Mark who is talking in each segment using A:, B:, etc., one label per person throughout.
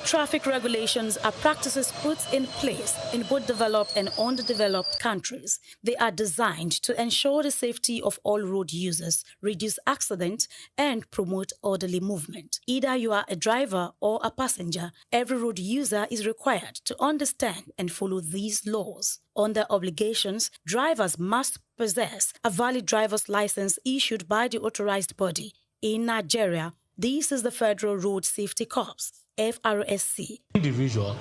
A: Traffic regulations are practices put in place in both developed and underdeveloped countries. They are designed to ensure the safety of all road users, reduce accidents, and promote orderly movement. Either you are a driver or a passenger, every road user is required to understand and follow these laws. Under obligations, drivers must possess a valid driver's license issued by the authorized body. In Nigeria, this is the Federal Road Safety Corps, FRSC.
B: Individual,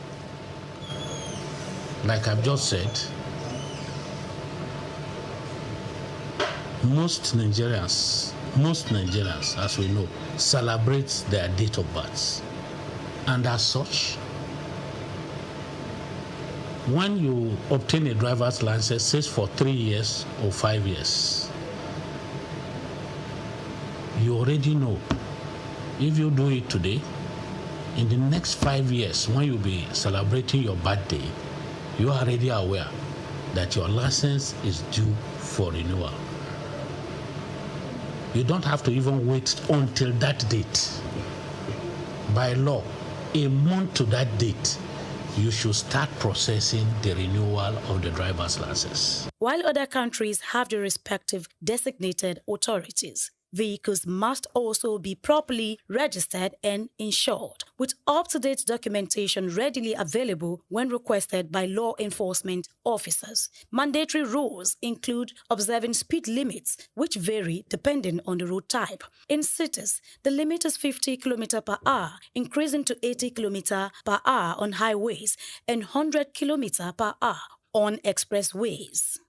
B: like I've just said, most Nigerians, as we know, celebrate their date of birth. And as such, when you obtain a driver's license, say for 3 years or 5 years, you already know if you do it today, in the next 5 years, when you'll be celebrating your birthday, you are already aware that your license is due for renewal. You don't have to even wait until that date. By law, a month to that date, you should start processing the renewal of the driver's license.
A: While other countries have their respective designated authorities, vehicles must also be properly registered and insured, with up-to-date documentation readily available when requested by law enforcement officers. Mandatory rules include observing speed limits, which vary depending on the road type. In cities, the limit is 50 km per hour, increasing to 80 km per hour on highways and 100 km per hour on expressways.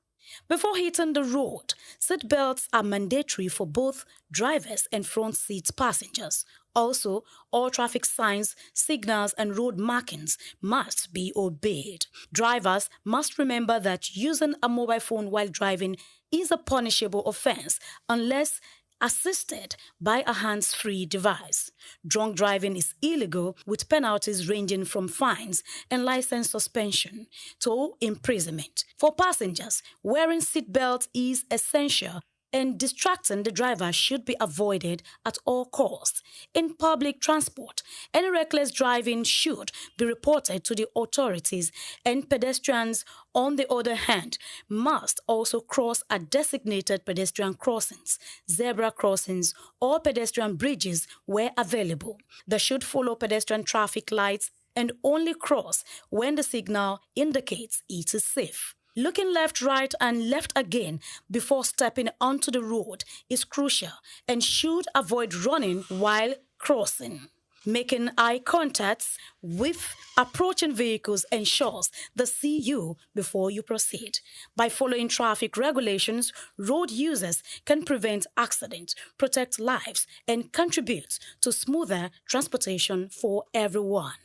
A: Before hitting the road, seat belts are mandatory for both drivers and front seat passengers. Also, all traffic signs, signals, and road markings must be obeyed. Drivers must remember that using a mobile phone while driving is a punishable offense unless assisted by a hands-free device. Drunk driving is illegal, with penalties ranging from fines and license suspension to imprisonment. For passengers, wearing seatbelts is essential, and distracting the driver should be avoided at all costs. In public transport, any reckless driving should be reported to the authorities, and pedestrians, on the other hand, must also cross at designated pedestrian crossings, zebra crossings, or pedestrian bridges where available. They should follow pedestrian traffic lights and only cross when the signal indicates it is safe. Looking left, right, and left again before stepping onto the road is crucial and should avoid running while crossing. Making eye contact with approaching vehicles ensures they see you before you proceed. By following traffic regulations, road users can prevent accidents, protect lives, and contribute to smoother transportation for everyone.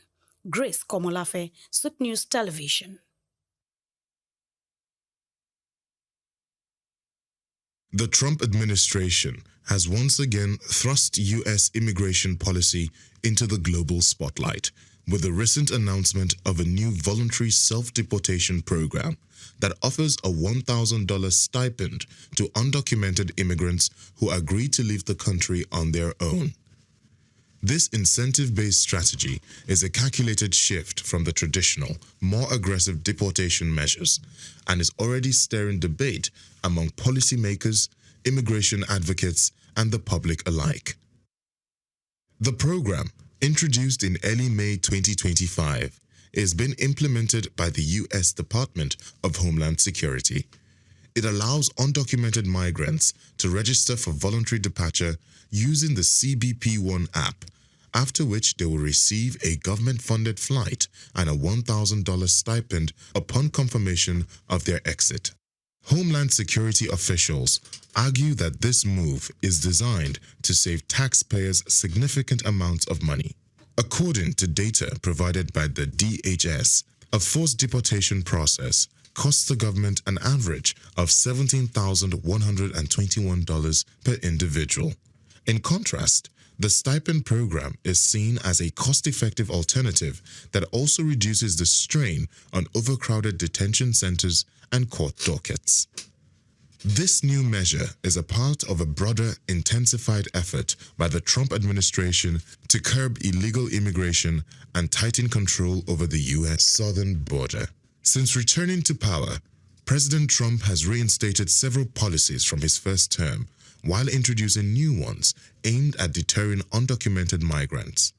A: Grace Komolafe, SOUQ News Television.
C: The Trump administration has once again thrust U.S. immigration policy into the global spotlight with the recent announcement of a new voluntary self-deportation program that offers a $1,000 stipend to undocumented immigrants who agree to leave the country on their own. This incentive-based strategy is a calculated shift from the traditional, more aggressive deportation measures and is already stirring debate among policymakers, immigration advocates, and the public alike. The program, introduced in early May 2025, is being implemented by the U.S. Department of Homeland Security. It allows undocumented migrants to register for voluntary departure using the CBP-1 app, after which they will receive a government-funded flight and a $1,000 stipend upon confirmation of their exit. Homeland Security officials argue that this move is designed to save taxpayers significant amounts of money. According to data provided by the DHS, a forced deportation process costs the government an average of $17,121 per individual. In contrast, the stipend program is seen as a cost-effective alternative that also reduces the strain on overcrowded detention centers and court dockets. This new measure is a part of a broader, intensified effort by the Trump administration to curb illegal immigration and tighten control over the U.S. southern border. Since returning to power, President Trump has reinstated several policies from his first term, while introducing new ones aimed at deterring undocumented migrants.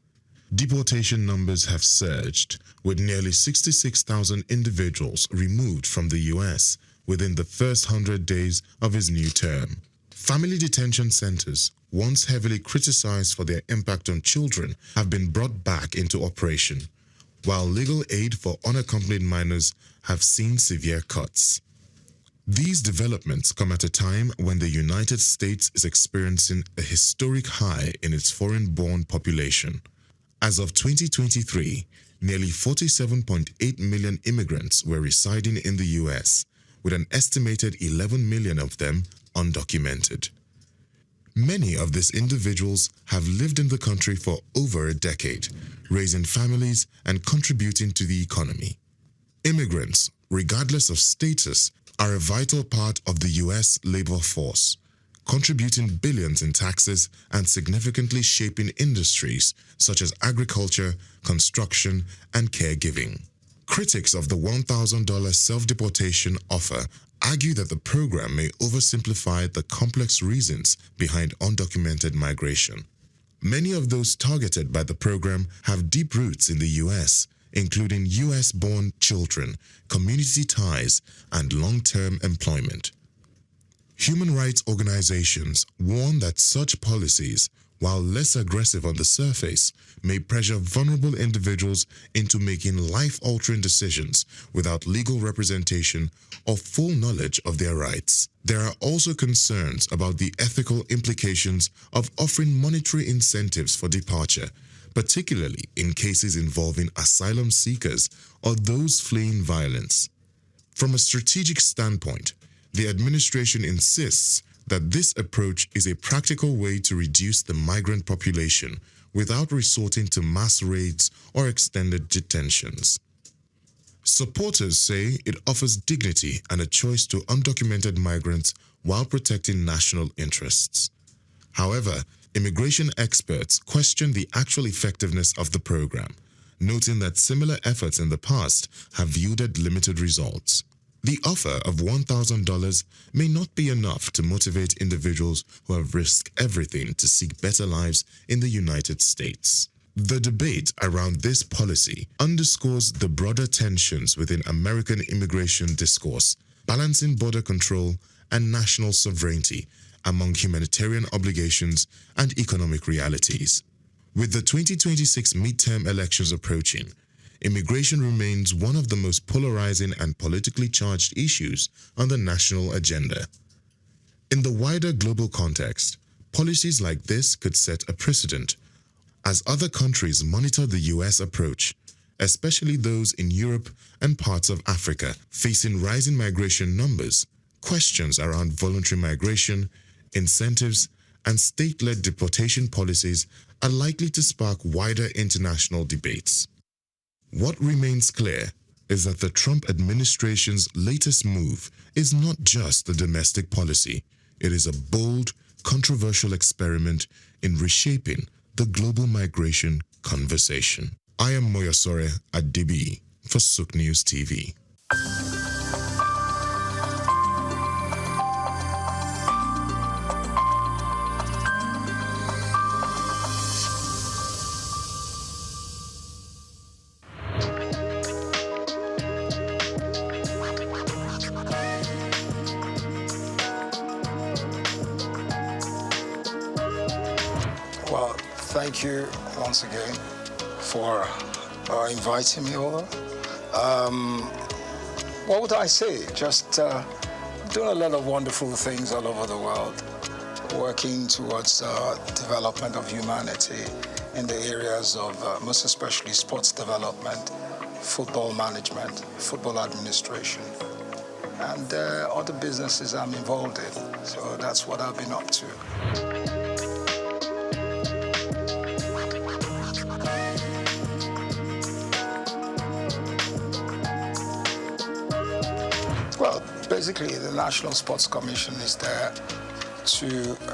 C: Deportation numbers have surged, with nearly 66,000 individuals removed from the U.S. within the first 100 days of his new term. Family detention centers, once heavily criticized for their impact on children, have been brought back into operation, while legal aid for unaccompanied minors have seen severe cuts. These developments come at a time when the United States is experiencing a historic high in its foreign-born population. As of 2023, nearly 47.8 million immigrants were residing in the U.S., with an estimated 11 million of them undocumented. Many of these individuals have lived in the country for over a decade, raising families and contributing to the economy. Immigrants, regardless of status, are a vital part of the U.S. labor force, contributing billions in taxes and significantly shaping industries such as agriculture, construction, and caregiving. Critics of the $1,000 self-deportation offer argue that the program may oversimplify the complex reasons behind undocumented migration. Many of those targeted by the program have deep roots in the U.S., including U.S.-born children, community ties, and long-term employment. Human rights organizations warn that such policies, while less aggressive on the surface, may pressure vulnerable individuals into making life-altering decisions without legal representation or full knowledge of their rights. There are also concerns about the ethical implications of offering monetary incentives for departure, particularly in cases involving asylum seekers or those fleeing violence. From a strategic standpoint, the administration insists that this approach is a practical way to reduce the migrant population without resorting to mass raids or extended detentions. Supporters say it offers dignity and a choice to undocumented migrants while protecting national interests. However, immigration experts question the actual effectiveness of the program, noting that similar efforts in the past have yielded limited results. The offer of $1,000 may not be enough to motivate individuals who have risked everything to seek better lives in the United States. The debate around this policy underscores the broader tensions within American immigration discourse, balancing border control and national sovereignty among humanitarian obligations and economic realities. With the 2026 midterm elections approaching, immigration remains one of the most polarizing and politically charged issues on the national agenda. In the wider global context, policies like this could set a precedent as other countries monitor the U.S. approach, especially those in Europe and parts of Africa facing rising migration numbers. Questions around voluntary migration, incentives, and state-led deportation policies are likely to spark wider international debates. What remains clear is that the Trump administration's latest move is not just a domestic policy. It is a bold, controversial experiment in reshaping the global migration conversation. I am Moyosore Adibi for Souqnews TV.
D: Well, thank you once again for inviting me over. What would I say? Just doing a lot of wonderful things all over the world, working towards development of humanity in the areas of most especially sports development, football management, football administration, and other businesses I'm involved in. So that's what I've been up to. Well, basically the National Sports Commission is there to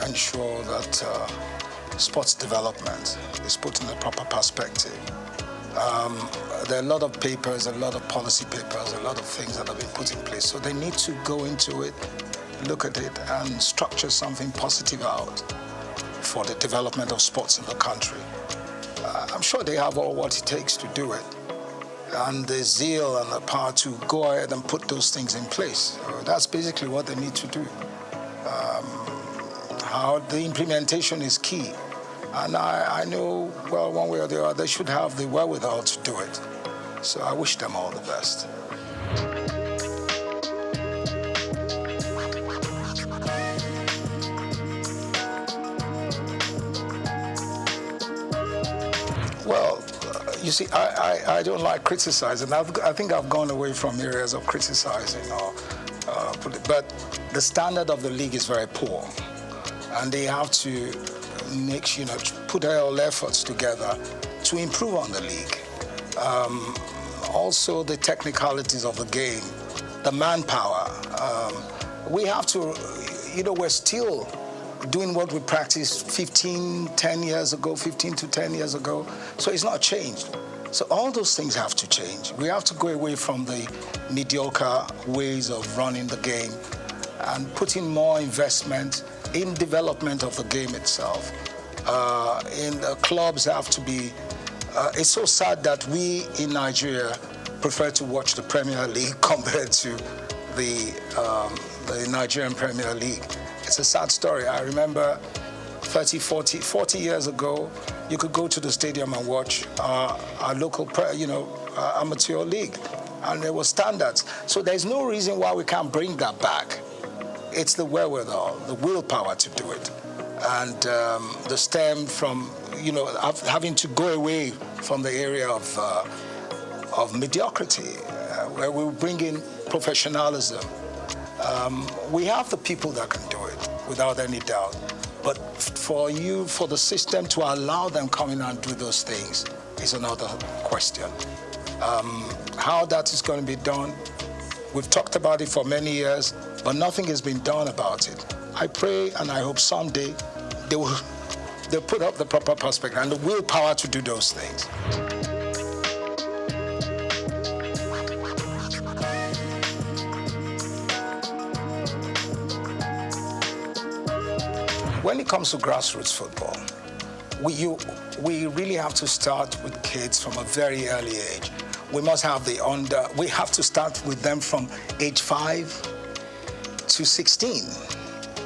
D: ensure that sports development is put in a proper perspective. There are a lot of papers, a lot of policy papers, a lot of things that have been put in place. So they need to go into it, look at it, and structure something positive out for the development of sports in the country. I'm sure they have all what it takes to do it, and the zeal and the power to go ahead and put those things in place. That's basically what they need to do. How the implementation is key. And I know, well, one way or the other, they should have the wherewithal to do it. So I wish them all the best. Well, you see, I don't like criticizing. I think I've gone away from areas of criticizing, but the standard of the league is very poor, and they have to put all efforts together to improve on the league. Also, the technicalities of the game, the manpower. We have to, we're still doing what we practiced 15 to 10 years ago, so it's not changed. So all those things have to change. We have to go away from the mediocre ways of running the game and putting more investment in development of the game itself. In the clubs have to be, it's so sad that we in Nigeria prefer to watch the Premier League compared to the Nigerian Premier League. It's a sad story. I remember 40 years ago, you could go to the stadium and watch our local, amateur league, and there were standards. So there's no reason why we can't bring that back. It's the wherewithal, the willpower to do it, and the stem from, having to go away from the area of mediocrity, where we bring in professionalism. We have the people that can do it, without any doubt. But for the system to allow them come in and do those things is another question. How that is going to be done, we've talked about it for many years, but nothing has been done about it. I pray and I hope someday they'll put up the proper perspective and the willpower to do those things. When it comes to grassroots football, we really have to start with kids from a very early age. We must have we have to start with them from age 5 to 16,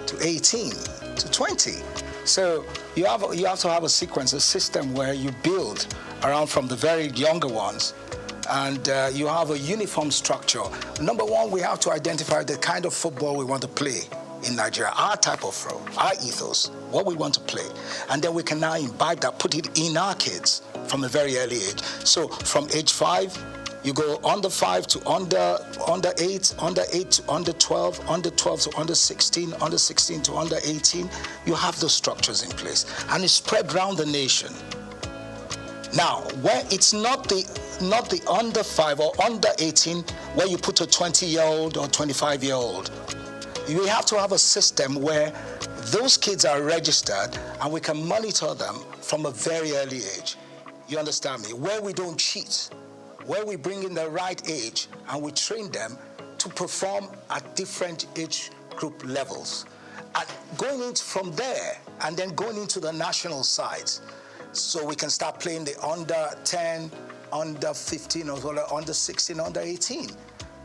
D: to 18, to 20. So you have to have a sequence, a system where you build around from the very younger ones, and you have a uniform structure. Number one, we have to identify the kind of football we want to play in Nigeria, our type of role, our ethos, what we want to play. And then we can now imbibe that, put it in our kids from a very early age. So from age 5, you go under 5 to under 8, under 8 to under 12, under 12 to under 16, under 16 to under 18. You have those structures in place. And it's spread around the nation. Now, where it's not the under 5 or under 18 where you put a 20-year-old or 25-year-old. We have to have a system where those kids are registered and we can monitor them from a very early age. You understand me? Where we don't cheat, where we bring in the right age and we train them to perform at different age group levels. And going into from there and then going into the national sides, so we can start playing the under 10, under 15, or under 16, under 18.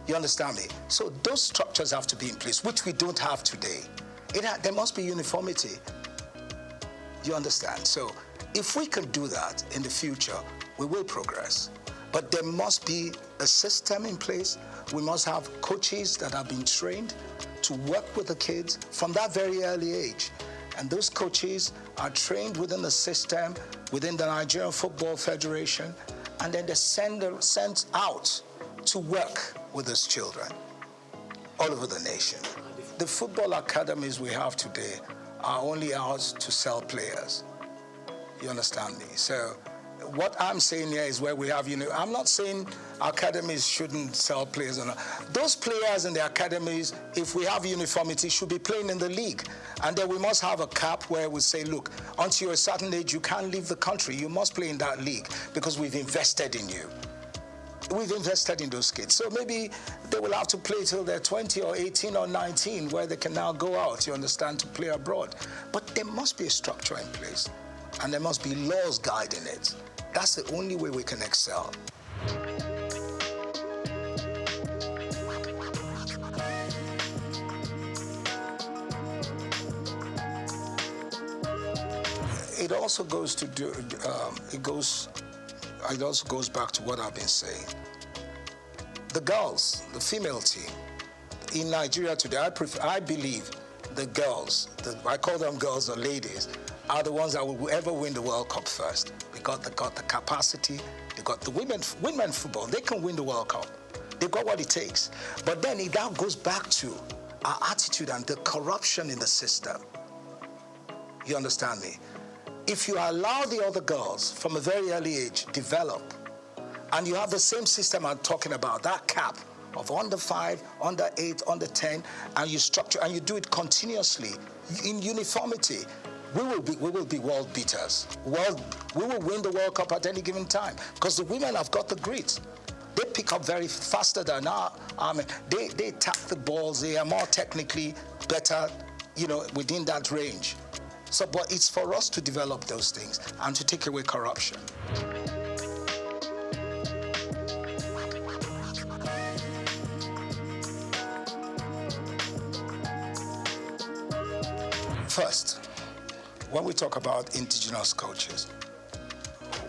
D: You understand me? So those structures have to be in place, which we don't have today. There must be uniformity. You understand? So if we can do that in the future, we will progress. But there must be a system in place. We must have coaches that have been trained to work with the kids from that very early age. And those coaches are trained within the system, within the Nigerian Football Federation, and then they're sent out to work with those children all over the nation. The football academies we have today are only out to sell players. You understand me? So what I'm saying here is where we have, I'm not saying academies shouldn't sell players. Or not. Those players in the academies, if we have uniformity, should be playing in the league. And then we must have a cap where we say, look, until you're a certain age, you can't leave the country. You must play in that league because we've invested in you. We've invested in those kids. So maybe they will have to play till they're 20 or 18 or 19 where they can now go out, you understand, to play abroad. But there must be a structure in place. And there must be laws guiding it. That's the only way we can excel. It also goes to it also goes back to what I've been saying. The girls, the female team in Nigeria today, I believe the girls, I call them girls or ladies, are the ones that will ever win the World Cup first. They got the capacity, they got the women football, they can win the World Cup. They've got what it takes. But then that goes back to our attitude and the corruption in the system. You understand me? If you allow the other girls from a very early age develop, and you have the same system I'm talking about, that cap of under 5, under 8, under 10, and you structure and you do it continuously in uniformity, we will be world beaters. We will win the World Cup at any given time because the women have got the grit. They pick up very faster than our men. They tap the balls. They are more technically better, within that range. So, but it's for us to develop those things and to take away corruption. First, when we talk about indigenous coaches,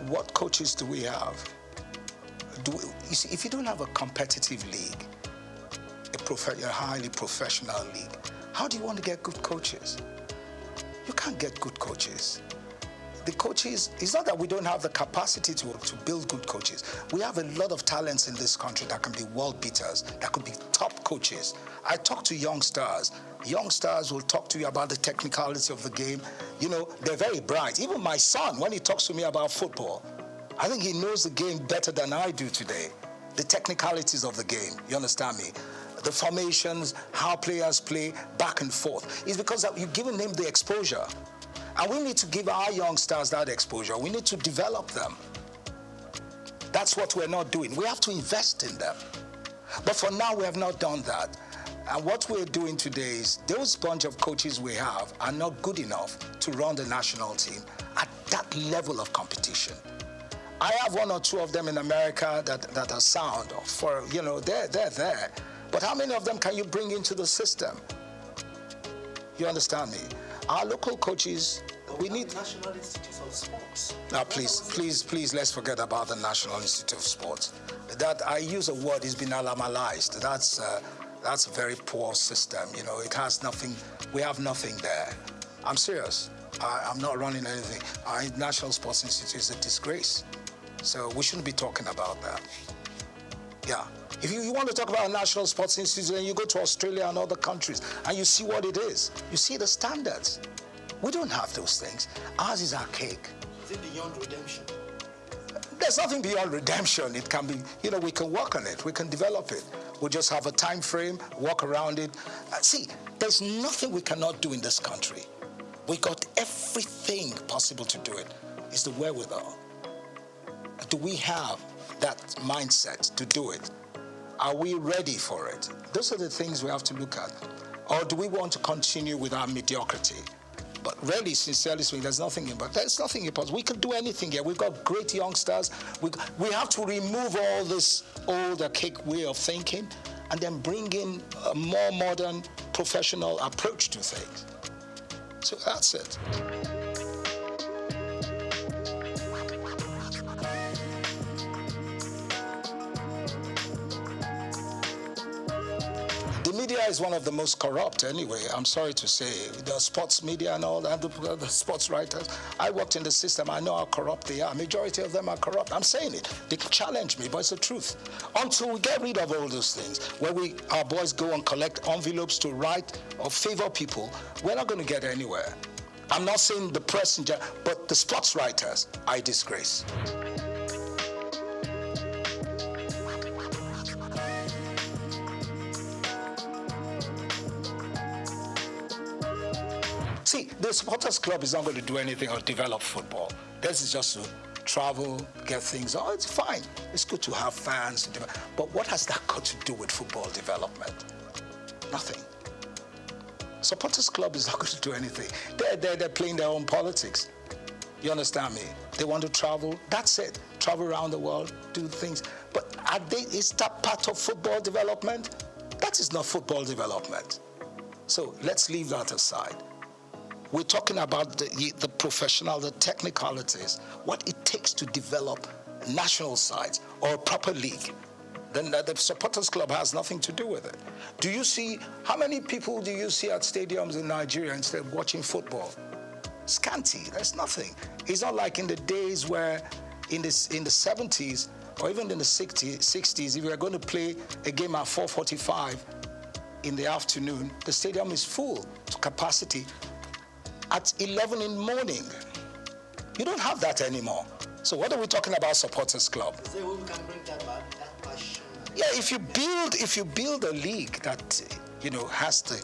D: what coaches do we have? You see, if you don't have a competitive league, a highly professional league, how do you want to get good coaches? You can't get good coaches. The coaches, it's not that we don't have the capacity to build good coaches. We have a lot of talents in this country that can be world beaters, that could be top coaches. I talk to young stars. Young stars will talk to you about the technicality of the game. They're very bright. Even my son, when he talks to me about football, I think he knows the game better than I do today. The technicalities of the game, you understand me? The formations, how players play back and forth. It's because you've given him the exposure. And we need to give our young stars that exposure. We need to develop them. That's what we're not doing. We have to invest in them. But for now, we have not done that. And what we're doing today is those bunch of coaches we have are not good enough to run the national team at that level of competition. I have one or two of them in America that are sound. They're there. But how many of them can you bring into the system? You understand me? Our local coaches, we need...
E: National Institute of Sports.
D: Now, please, let's forget about the National Institute of Sports. That I use a word, it's been alamalized. That's a very poor system. It has nothing. We have nothing there. I'm serious. I'm not running anything. Our National Sports Institute is a disgrace. So we shouldn't be talking about that. Yeah. If you want to talk about a National Sports Institute, then you go to Australia and other countries and you see what it is. You see the standards. We don't have those things. Ours is archaic.
E: Is it beyond redemption?
D: There's nothing beyond redemption. It can be, we can work on it. We can develop it. We'll just have a time frame, work around it. See, there's nothing we cannot do in this country. We got everything possible to do it. It's the wherewithal. Do we have that mindset to do it? Are we ready for it? Those are the things we have to look at. Or do we want to continue with our mediocrity? But really, sincerely speaking, there's nothing impossible. We can do anything here. We've got great youngsters. We have to remove all this old, archaic way of thinking and then bring in a more modern, professional approach to things. So that's it. The media is one of the most corrupt anyway, I'm sorry to say. The sports media and all that, the sports writers. I worked in the system, I know how corrupt they are. Majority of them are corrupt. I'm saying it. They can challenge me, but it's the truth. Until we get rid of all those things, where our boys go and collect envelopes to write or favor people, we're not going to get anywhere. I'm not saying the press in general, but the sports writers, I disgrace. See, the supporters club is not going to do anything or develop football. This is just to travel, get things. Oh, it's fine. It's good to have fans. But what has that got to do with football development? Nothing. Supporters club is not going to do anything. They're playing their own politics. You understand me? They want to travel. That's it. Travel around the world, do things. But is that part of football development? That is not football development. So let's leave that aside. We're talking about the professional, the technicalities, what it takes to develop national sides or a proper league. Then the supporters club has nothing to do with it. Do you see, how many people do you see at stadiums in Nigeria instead of watching football? Scanty, there's nothing. It's not like in the days where in the 70s or even in the 60s, if you're going to play a game at 4:45 in the afternoon, the stadium is full to capacity at 11 in the morning. You don't have that anymore. So what are we talking about supporters club?
E: So we can bring that back, that passion.
D: Yeah, if you build a league that has the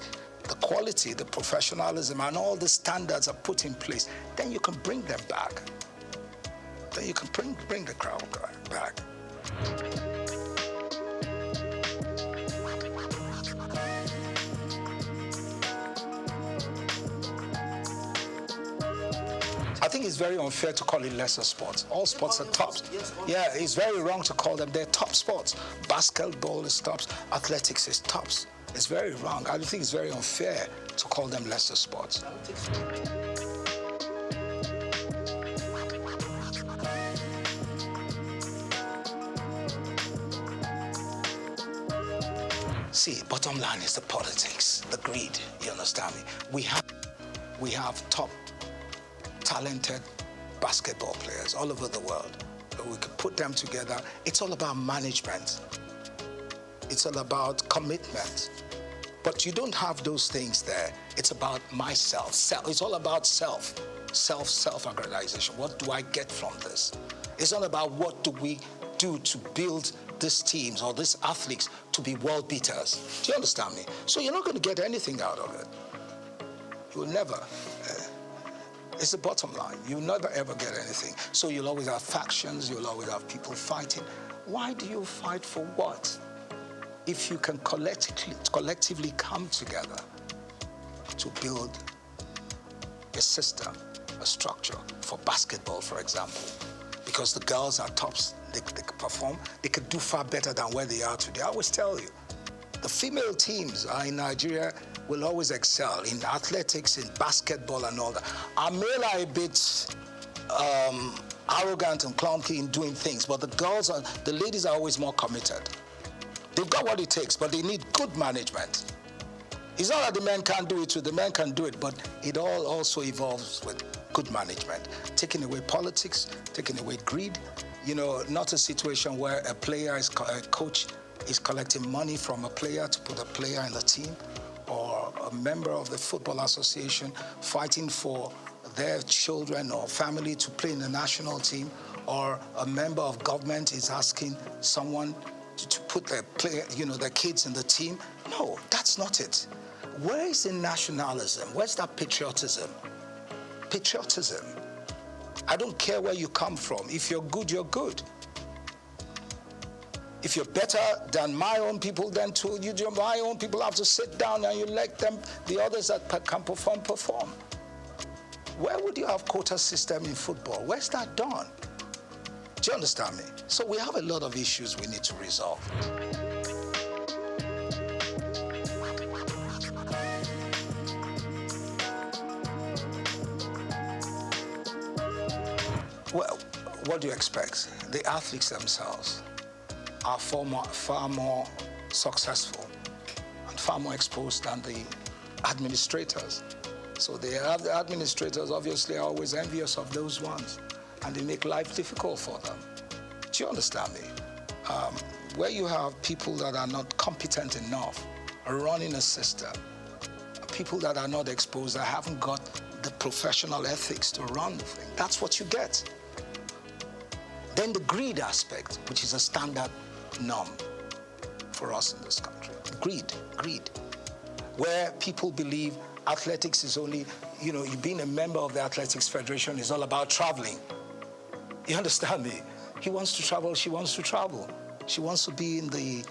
D: quality, the professionalism, and all the standards are put in place, then you can bring them back. Then you can bring the crowd back. I think it's very unfair to call it lesser sports. All sports are tops. Yeah, it's very wrong to call them. They're top sports. Basketball is tops. Athletics is tops. It's very wrong. I think it's very unfair to call them lesser sports. See, bottom line is the politics, the greed. You understand me? We have top talented basketball players all over the world. We could put them together. It's all about management. It's all about commitment. But you don't have those things there. It's about myself. It's all about self-aggrandization. What do I get from this? It's not about what do we do to build these teams or these athletes to be world beaters. Do you understand me? So you're not going to get anything out of it. You will never. It's the bottom line. You'll never ever get anything. So you'll always have factions, you'll always have people fighting. Why do you fight for what? If you can collectively come together to build a system, a structure for basketball, for example, because the girls are tops, they can perform, they could do far better than where they are today. I always tell you, the female teams in Nigeria will always excel in athletics, in basketball and all that. Our male are a bit arrogant and clunky in doing things, but the ladies are always more committed. They've got what it takes, but they need good management. It's not that the men can't do it too, the men can do it, but it all also evolves with good management. Taking away politics, taking away greed, not a situation where a coach is collecting money from a player to put a player in the team, or a member of the football association fighting for their children or family to play in the national team, or a member of government is asking someone to put their kids in the team. No, that's not it. Where is the nationalism? Where's that patriotism? Patriotism. I don't care where you come from. If you're good, you're good. If you're better than my own people, then my own people have to sit down and you let them, the others that can perform. Where would you have quota system in football? Where's that done? Do you understand me? So we have a lot of issues we need to resolve. Well, what do you expect? The athletes themselves are far more successful and far more exposed than the administrators. So the administrators obviously are always envious of those ones, and they make life difficult for them. Do you understand me? Where you have people that are not competent enough running a system, people that are not exposed, that haven't got the professional ethics to run the thing. That's what you get. Then the greed aspect, which is a standard norm for us in this country. Greed. Where people believe athletics is only, you being a member of the Athletics Federation is all about traveling. You understand me? He wants to travel, she wants to travel. She wants to be in the,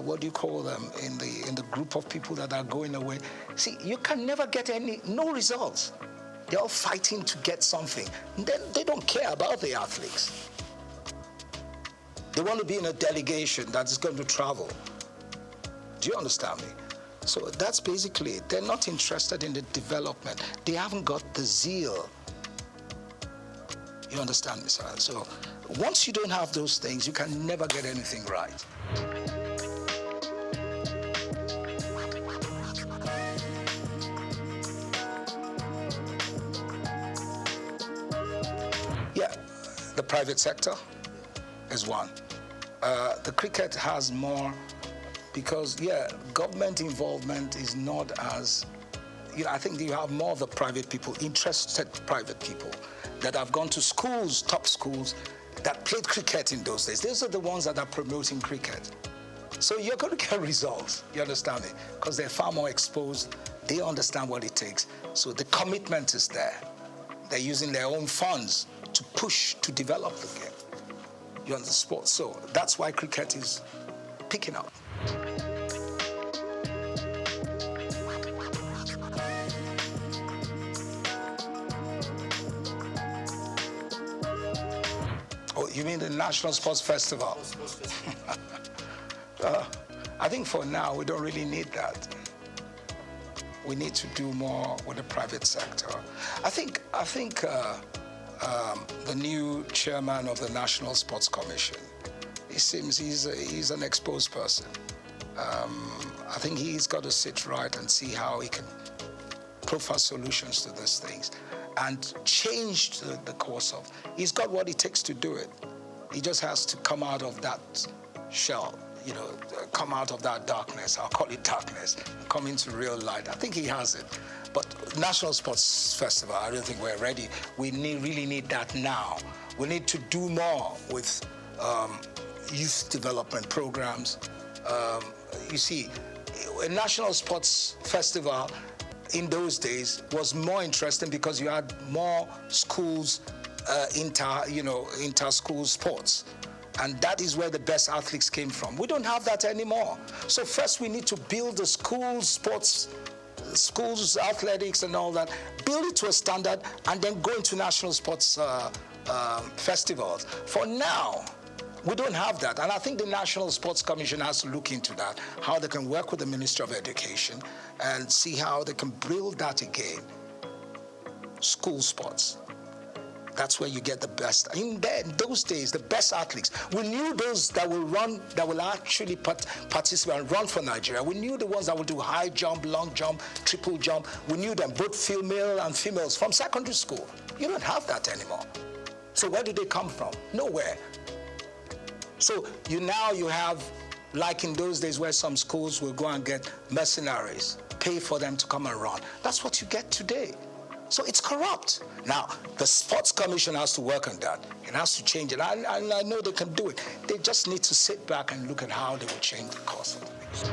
D: what do you call them, in the group of people that are going away. See, you can never get no results. They're all fighting to get something. And then they don't care about the athletes. They want to be in a delegation that is going to travel. Do you understand me? So that's basically it. They're not interested in the development. They haven't got the zeal. You understand me, sir? So once you don't have those things, you can never get anything right. Yeah, the private sector is one. The cricket has more because, government involvement is not as, I think you have more of the private people, interested private people that have gone to schools, top schools, that played cricket in those days. Those are the ones that are promoting cricket. So you're going to get results, you understand me? Because they're far more exposed, they understand what it takes. So the commitment is there. They're using their own funds to push, to develop the game. You understand sports. So that's why cricket is picking up. Oh, you mean the National Sports Festival? I think for now we don't really need that. We need to do more with the private sector. I think the new chairman of the National Sports Commission, it seems he's an exposed person. I think he's got to sit right and see how he can provide solutions to these things and change the course of. He's got what it takes to do it. He just has to come out of that shell, come out of that darkness. I'll call it darkness, come into real light. I think he has it. But National Sports Festival, I don't think we're ready. We really need that now. We need to do more with youth development programs. You see, a National Sports Festival in those days was more interesting because you had more schools, inter-school sports. And that is where the best athletes came from. We don't have that anymore. So first we need to build the school sports, schools, athletics and all that, build it to a standard and then go into national sports festivals. For now, we don't have that. And I think the National Sports Commission has to look into that, how they can work with the Ministry of Education and see how they can build that again. School sports. That's where you get the best. In those days, the best athletes. We knew those that will run, that will actually participate and run for Nigeria. We knew the ones that will do high jump, long jump, triple jump. We knew them, both female and females, from secondary school. You don't have that anymore. So where do they come from? Nowhere. So you have, like in those days where some schools will go and get mercenaries, pay for them to come and run. That's what you get today. So it's corrupt. Now, the Sports Commission has to work on that. It has to change it. And I know they can do it. They just need to sit back and look at how they will change the course of things.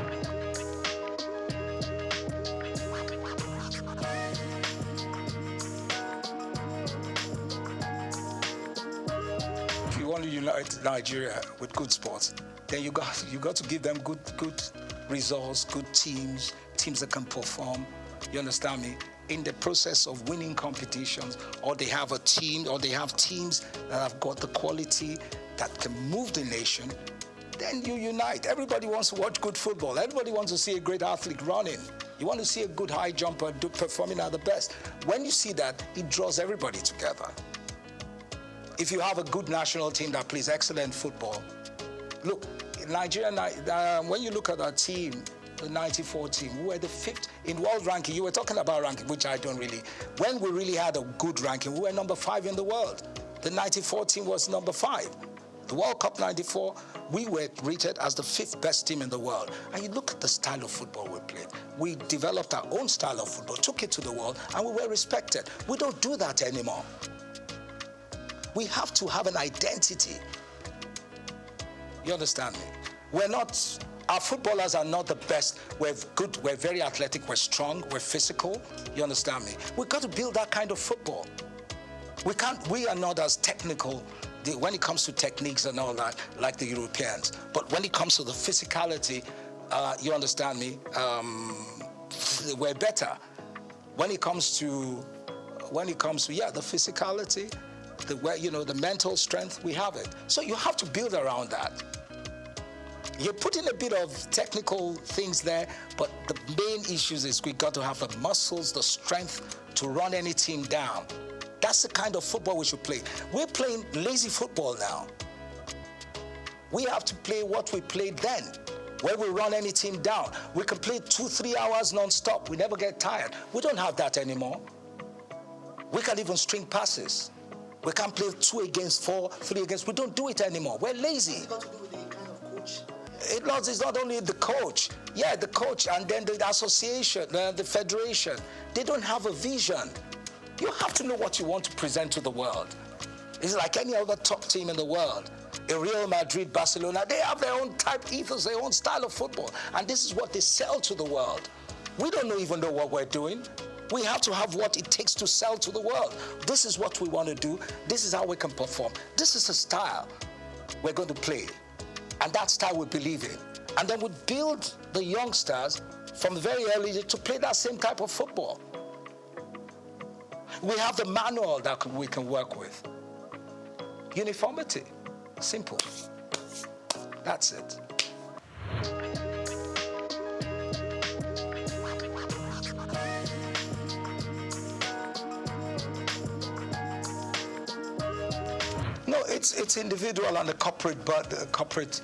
D: If you want to unite Nigeria with good sports, then you got to give them good results, good teams that can perform. You understand me? In the process of winning competitions, or they have a team, or they have teams that have got the quality that can move the nation, then you unite. Everybody wants to watch good football. Everybody wants to see a great athlete running. You want to see a good high jumper performing at the best. When you see that, it draws everybody together. If you have a good national team that plays excellent football, look, in Nigeria, when you look at our team, the 94 team, we were the 5th in world ranking. You were talking about ranking, which I don't really. When we really had a good ranking, we were number 5 in the world. The 94 team was number 5. The World Cup 94, we were rated as the 5th best team in the world. And you look at the style of football we played. We developed our own style of football, took it to the world, and we were respected. We don't do that anymore. We have to have an identity. You understand me? Our footballers are not the best. We're good, we're very athletic, we're strong, we're physical. You understand me? We've got to build that kind of football. We are not as technical when it comes to techniques and all that, like the Europeans. But when it comes to the physicality, you understand me, we're better. When it comes to the physicality, the mental strength, we have it. So you have to build around that. You put in a bit of technical things there, but the main issues is we got to have the muscles, the strength to run any team down. That's the kind of football we should play. We're playing lazy football now. We have to play what we played then, where we run any team down. We can play 2-3 hours non-stop. We never get tired. We don't have that anymore. We can't even string passes. We can't play 2 against 4, 3 against. We don't do it anymore. We're lazy.
E: It's got to do with the kind of coach.
D: It's not only the coach. Yeah, the coach, and then the association, the federation. They don't have a vision. You have to know what you want to present to the world. It's like any other top team in the world. In Real Madrid, Barcelona, they have their own type ethos, their own style of football. And this is what they sell to the world. We don't even know what we're doing. We have to have what it takes to sell to the world. This is what we want to do. This is how we can perform. This is the style we're going to play. And that style we believe in. And then we build the youngsters from very early to play that same type of football. We have the manual that we can work with. Uniformity. Simple. That's it. No, it's individual and the corporate, but the corporate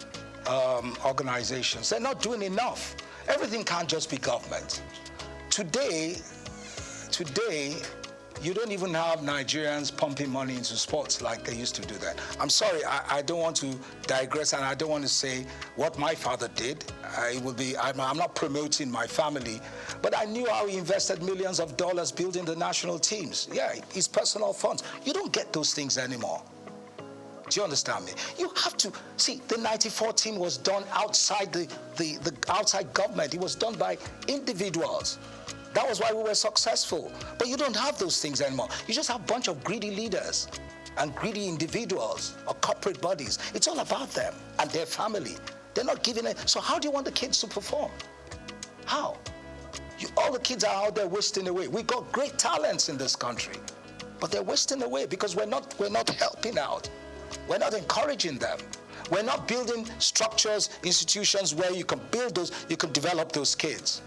D: organizations. They're not doing enough. Everything can't just be government. Today, you don't even have Nigerians pumping money into sports like they used to do that. I'm sorry, I don't want to digress, and I don't want to say what my father did. I'm not promoting my family, but I knew how he invested millions of dollars building the national teams. Yeah, his personal funds. You don't get those things anymore. Do you understand me? You have to see the '94 team was done outside the outside government. It was done by individuals. That was why we were successful. But you don't have those things anymore. You just have a bunch of greedy leaders and greedy individuals or corporate bodies. It's all about them and their family. They're not giving it. So how do you want the kids to perform? How? All the kids are out there wasting away. We've got great talents in this country, but they're wasting away because we're not helping out. We're not encouraging them. We're not building structures, institutions where you can build those, you can develop those kids.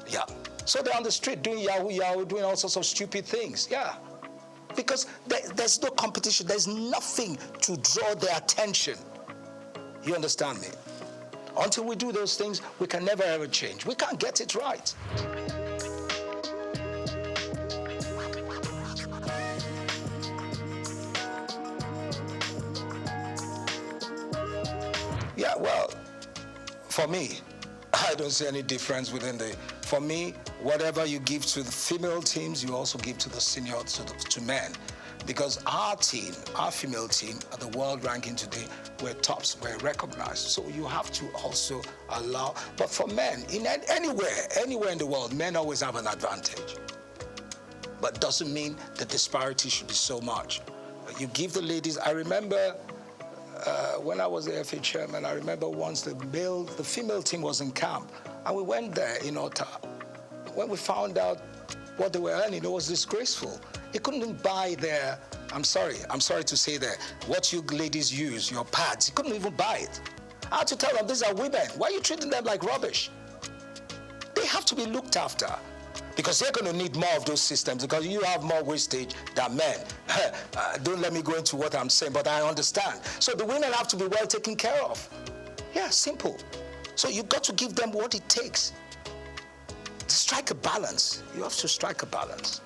D: Yeah. So they're on the street doing yahoo, doing all sorts of stupid things. Yeah. Because there's no competition. There's nothing to draw their attention. You understand me? Until we do those things, we can never ever change. We can't get it right. Yeah, well, for me, I don't see any difference for me, whatever you give to the female teams, you also give to the senior, to men. Because our team, our female team, at the world ranking today, we're tops, we're recognized. So you have to also allow, but for men, anywhere in the world, men always have an advantage. But doesn't mean the disparity should be so much. You give the ladies, I remember when I was the FA chairman, I remember once the female team was in camp, and we went there in Ota. When we found out what they were earning, it was disgraceful. It couldn't even buy their, I'm sorry to say that, what you ladies use, your pads, you couldn't even buy it. I had to tell them, these are women. Why are you treating them like rubbish? They have to be looked after. Because they're going to need more of those systems, because you have more wastage than men. Don't let me go into what I'm saying, but I understand. So the women have to be well taken care of. Yeah, simple. So you've got to give them what it takes. To strike a balance. You have to strike a balance.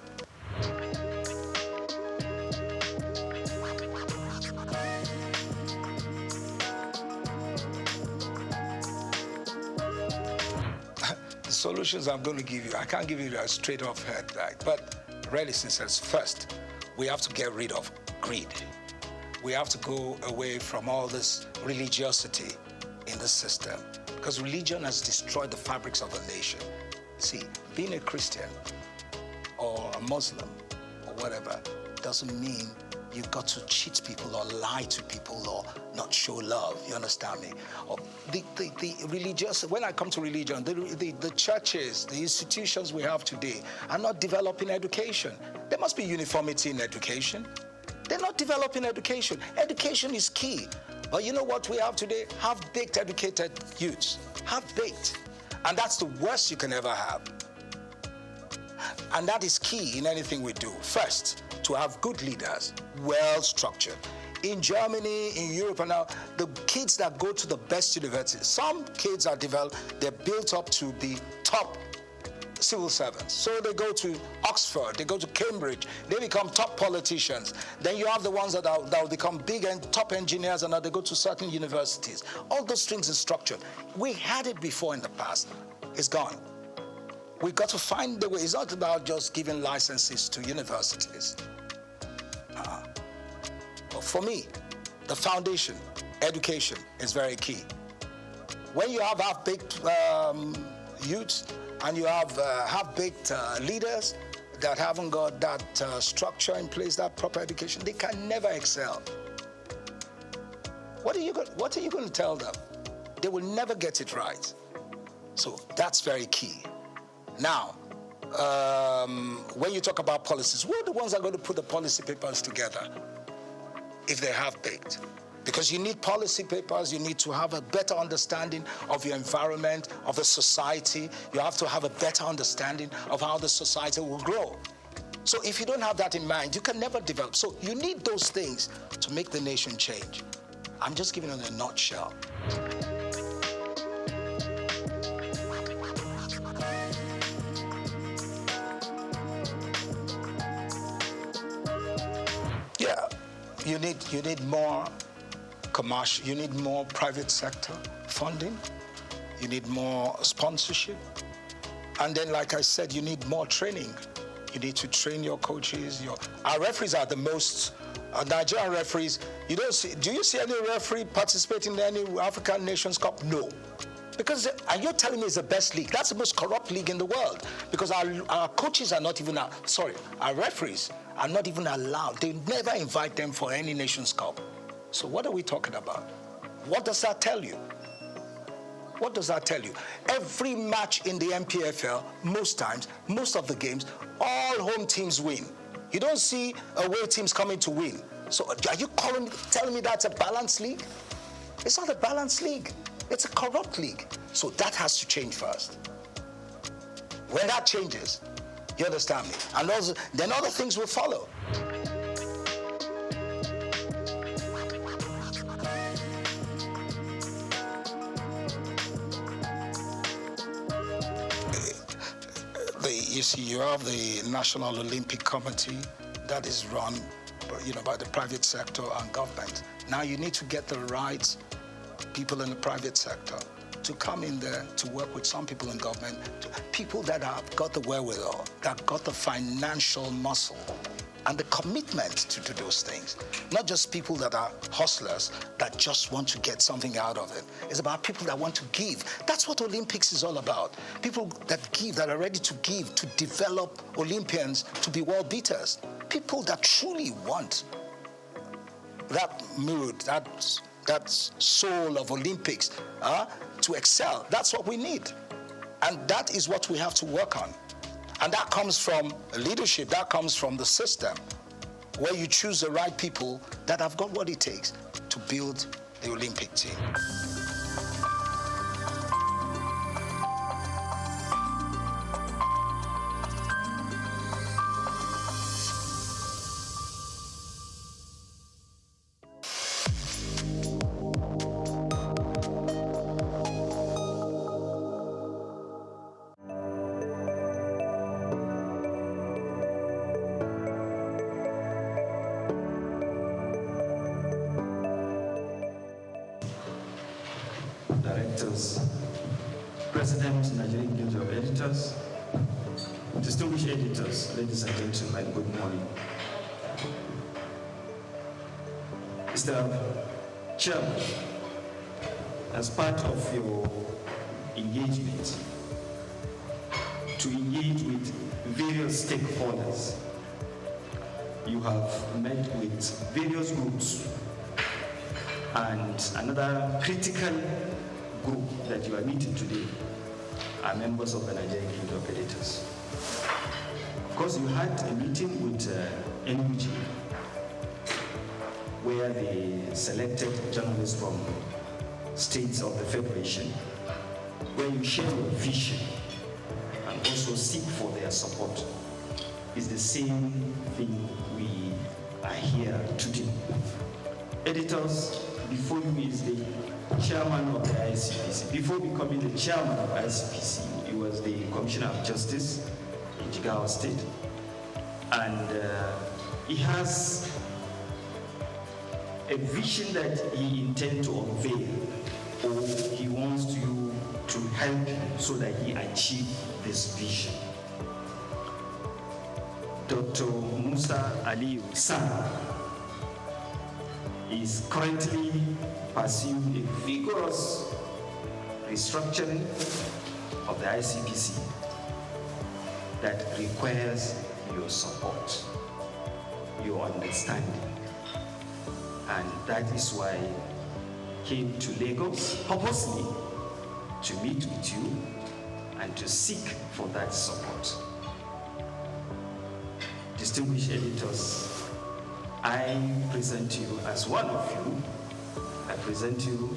D: solutions I'm going to give you, I can't give you a straight off head, right? But really, since first, we have to get rid of greed. We have to go away from all this religiosity in the system, because religion has destroyed the fabrics of a nation. See, being a Christian or a Muslim or whatever doesn't mean you've got to cheat people or lie to people or not show love. You understand me? Or the religious, when I come to religion, the churches, the institutions we have today are not developing education. There must be uniformity in education. They're not developing education. Education is key. But you know what we have today? Half-baked educated youths. Half-baked. And that's the worst you can ever have. And that is key in anything we do. First, to have good leaders, well-structured. In Germany, in Europe, and now, the kids that go to the best universities, some kids are developed, they're built up to be top civil servants. So they go to Oxford, they go to Cambridge, they become top politicians. Then you have the ones that will become big and top engineers, and now they go to certain universities. All those things are structured. We had it before in the past. It's gone. We've got to find the way. It's not about just giving licenses to universities. But for me, the foundation, education, is very key. When you have half-baked youths and you have half-baked leaders that haven't got that structure in place, that proper education, they can never excel. What are you going to tell them? They will never get it right. So that's very key. Now, when you talk about policies, who are the ones that are going to put the policy papers together if they're half-baked? Because you need policy papers, you need to have a better understanding of your environment, of the society. You have to have a better understanding of how the society will grow. So if you don't have that in mind, you can never develop. So you need those things to make the nation change. I'm just giving it in a nutshell. Yeah, you need more commercial, you need more private sector funding, you need more sponsorship, and then, like I said, you need more training. You need to train your coaches. Our referees are the most Nigerian referees. You don't see. Do you see any referee participating in any African Nations Cup? No. Because, and you're telling me it's the best league. That's the most corrupt league in the world. Because our coaches are not even, our referees are not even allowed. They never invite them for any Nations Cup. So what are we talking about? What does that tell you? What does that tell you? Every match in the MPFL, most times, most of the games, all home teams win. You don't see away teams coming to win. So are you telling me that's a balanced league? It's not a balanced league. It's a corrupt league. So that has to change first. When that changes, you understand me? And then other things will follow. You see, you have the National Olympic Committee that is run, by the private sector and government. Now you need to get the right people in the private sector to come in there to work with some people in government, people that have got the wherewithal, that got the financial muscle and the commitment to do those things. Not just people that are hustlers that just want to get something out of it. It's about people that want to give. That's what Olympics is all about. People that give, that are ready to give, to develop Olympians to be world beaters. People that truly want that mood, that soul of Olympics to excel. That's what we need. And that is what we have to work on. And that comes from leadership, that comes from the system, where you choose the right people that have got what it takes to build the Olympic team.
F: Directors, President, Nigerian Guild of Editors, distinguished editors, ladies and gentlemen, good morning. Mr. Chairman, as part of your engagement to engage with various stakeholders, you have met with various groups, and another critical group that you are meeting today are members of the Nigerian Guild of Editors. Of course, you had a meeting with NUG, where they selected journalists from states of the Federation, where you share your vision and also seek for their support. It's the same thing we are here to do. Editors, before you is the chairman of the ICPC. Before becoming the chairman of ICPC, he was the Commissioner of Justice in Jigawa State. And he has a vision that he intends to unveil, or he wants you to help him so that he achieve this vision. Dr. Musa Aliyu San is currently pursuing a vigorous restructuring of the ICPC that requires your support, your understanding. And that is why I came to Lagos purposely to meet with you and to seek for that support. Distinguished editors, I present you as one of you. I present you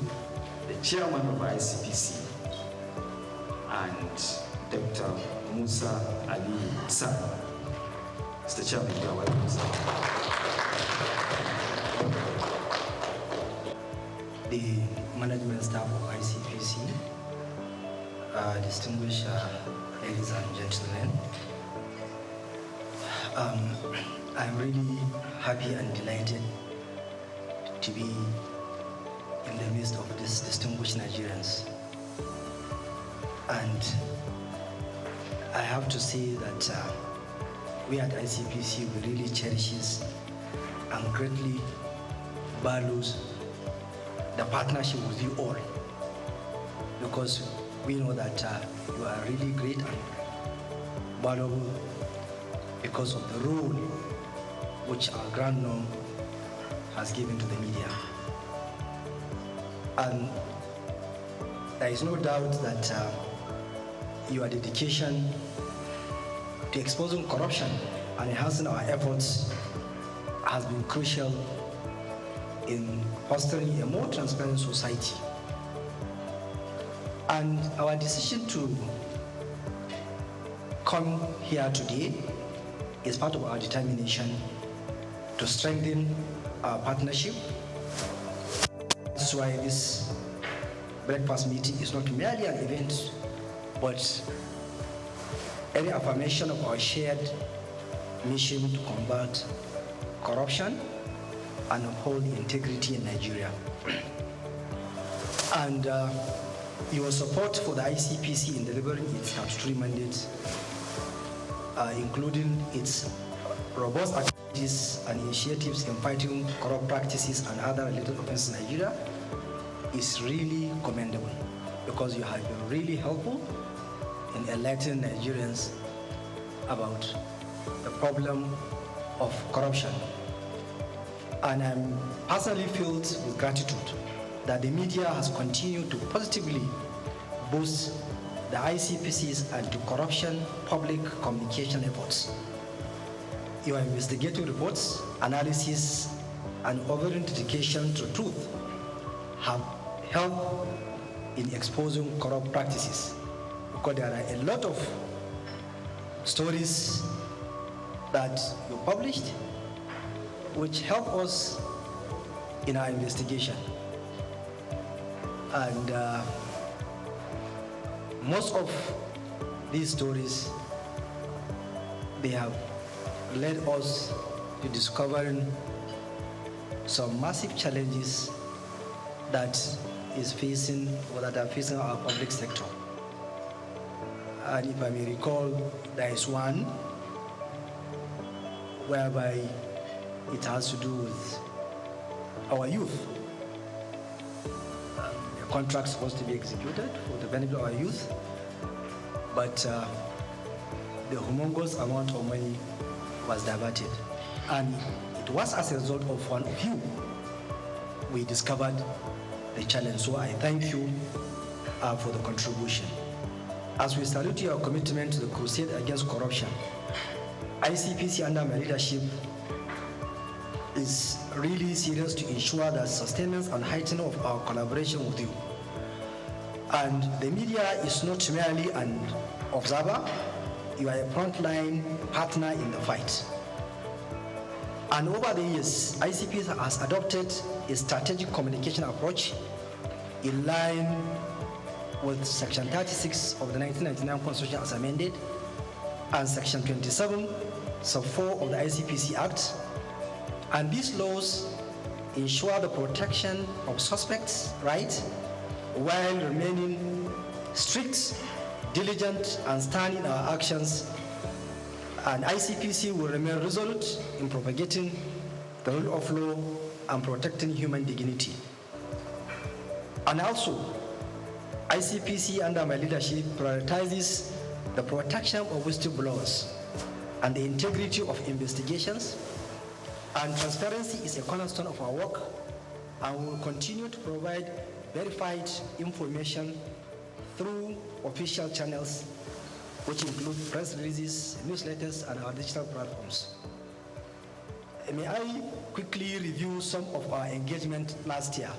F: the chairman of ICPC and Dr. Musa Aliyu San. Mr. Chairman, you are welcome, sir.
G: The management staff of ICPC, distinguished ladies and gentlemen, I'm really happy and delighted to be in the midst of these distinguished Nigerians. And I have to say that we at ICPC, we really cherishes and greatly values the partnership with you all, because we know that you are really great and valuable because of the role which our Grand Norm has given to the media. And there is no doubt that your dedication to exposing corruption and enhancing our efforts has been crucial in fostering a more transparent society. And our decision to come here today is part of our determination to strengthen our partnership. This is why this breakfast meeting is not merely an event, but any affirmation of our shared mission to combat corruption and uphold integrity in Nigeria. And your support for the ICPC in delivering its statutory mandate, including its robust activities and initiatives in fighting corrupt practices and other related offenses in Nigeria, is really commendable, because you have been really helpful in enlightening Nigerians about the problem of corruption. And I'm personally filled with gratitude that the media has continued to positively boost the ICPC's anti-corruption public communication efforts. Your investigative reports, analysis, and overall dedication to truth have helped in exposing corrupt practices, because there are a lot of stories that you published which help us in our investigation. And most of these stories, they have led us to discovering some massive challenges that is facing, or that are facing our public sector. And if I may recall, there is one whereby it has to do with our youth. The contract supposed to be executed for the benefit of our youth, but the humongous amount of money was diverted. And it was as a result of one of you we discovered the challenge. So I thank you for the contribution. As we salute your commitment to the crusade against corruption, ICPC under my leadership is really serious to ensure that sustenance and heightening of our collaboration with you. And the media is not merely an observer, you are a frontline partner in the fight. And over the years, ICPC has adopted a strategic communication approach in line with Section 36 of the 1999 Constitution as amended and Section 27, Sub 4 of the ICPC Act. And these laws ensure the protection of suspects' rights while remaining strict, diligent, and stern in our actions. And ICPC will remain resolute in propagating the rule of law and protecting human dignity. And also, ICPC under my leadership prioritizes the protection of whistleblowers and the integrity of investigations. And transparency is a cornerstone of our work, and we will continue to provide verified information through official channels, which include press releases, newsletters, and our digital platforms. May I quickly review some of our engagement last year?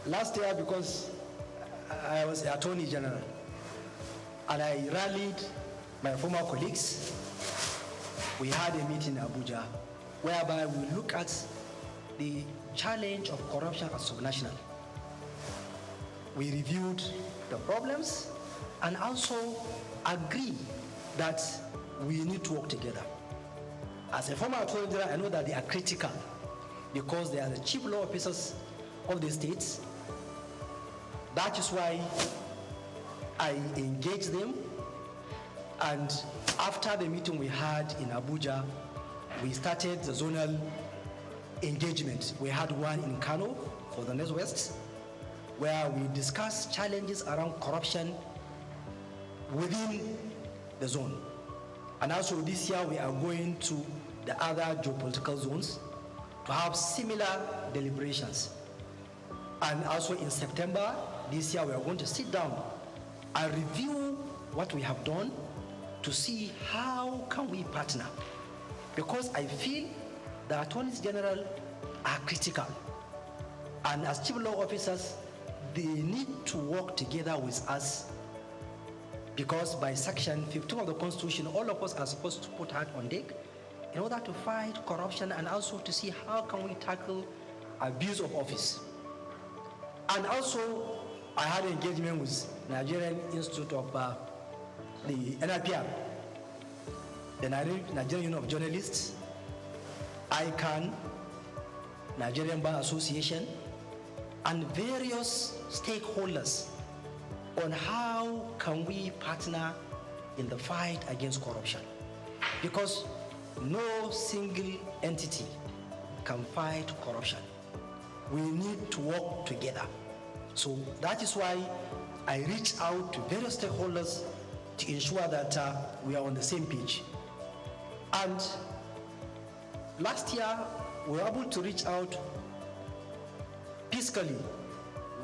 G: Last year, because I was the Attorney General, and I rallied my former colleagues, we had a meeting in Abuja whereby we look at the challenge of corruption at subnational. We reviewed the problems and also agree that we need to work together. As a former Attorney General, I know that they are critical because they are the chief law officers of the states. That is why I engaged them, and after the meeting we had in Abuja, we started the zonal engagement. We had one in Kano for the Northwest, where we discussed challenges around corruption within the zone. And also this year we are going to the other geopolitical zones to have similar deliberations. And also in September this year we are going to sit down and review what we have done to see how can we partner. Because I feel the attorneys general are critical. And as chief law officers, they need to work together with us, because by Section 15 of the Constitution, all of us are supposed to put heart on deck in order to fight corruption and also to see how can we tackle abuse of office. And also, I had an engagement with Nigerian Institute of the NIPR, the Nigerian Union of Journalists, ICANN, Nigerian Bar Association, and various stakeholders on how can we partner in the fight against corruption. Because no single entity can fight corruption. We need to work together. So that is why I reached out to various stakeholders to ensure that we are on the same page. And last year, we were able to reach out fiscally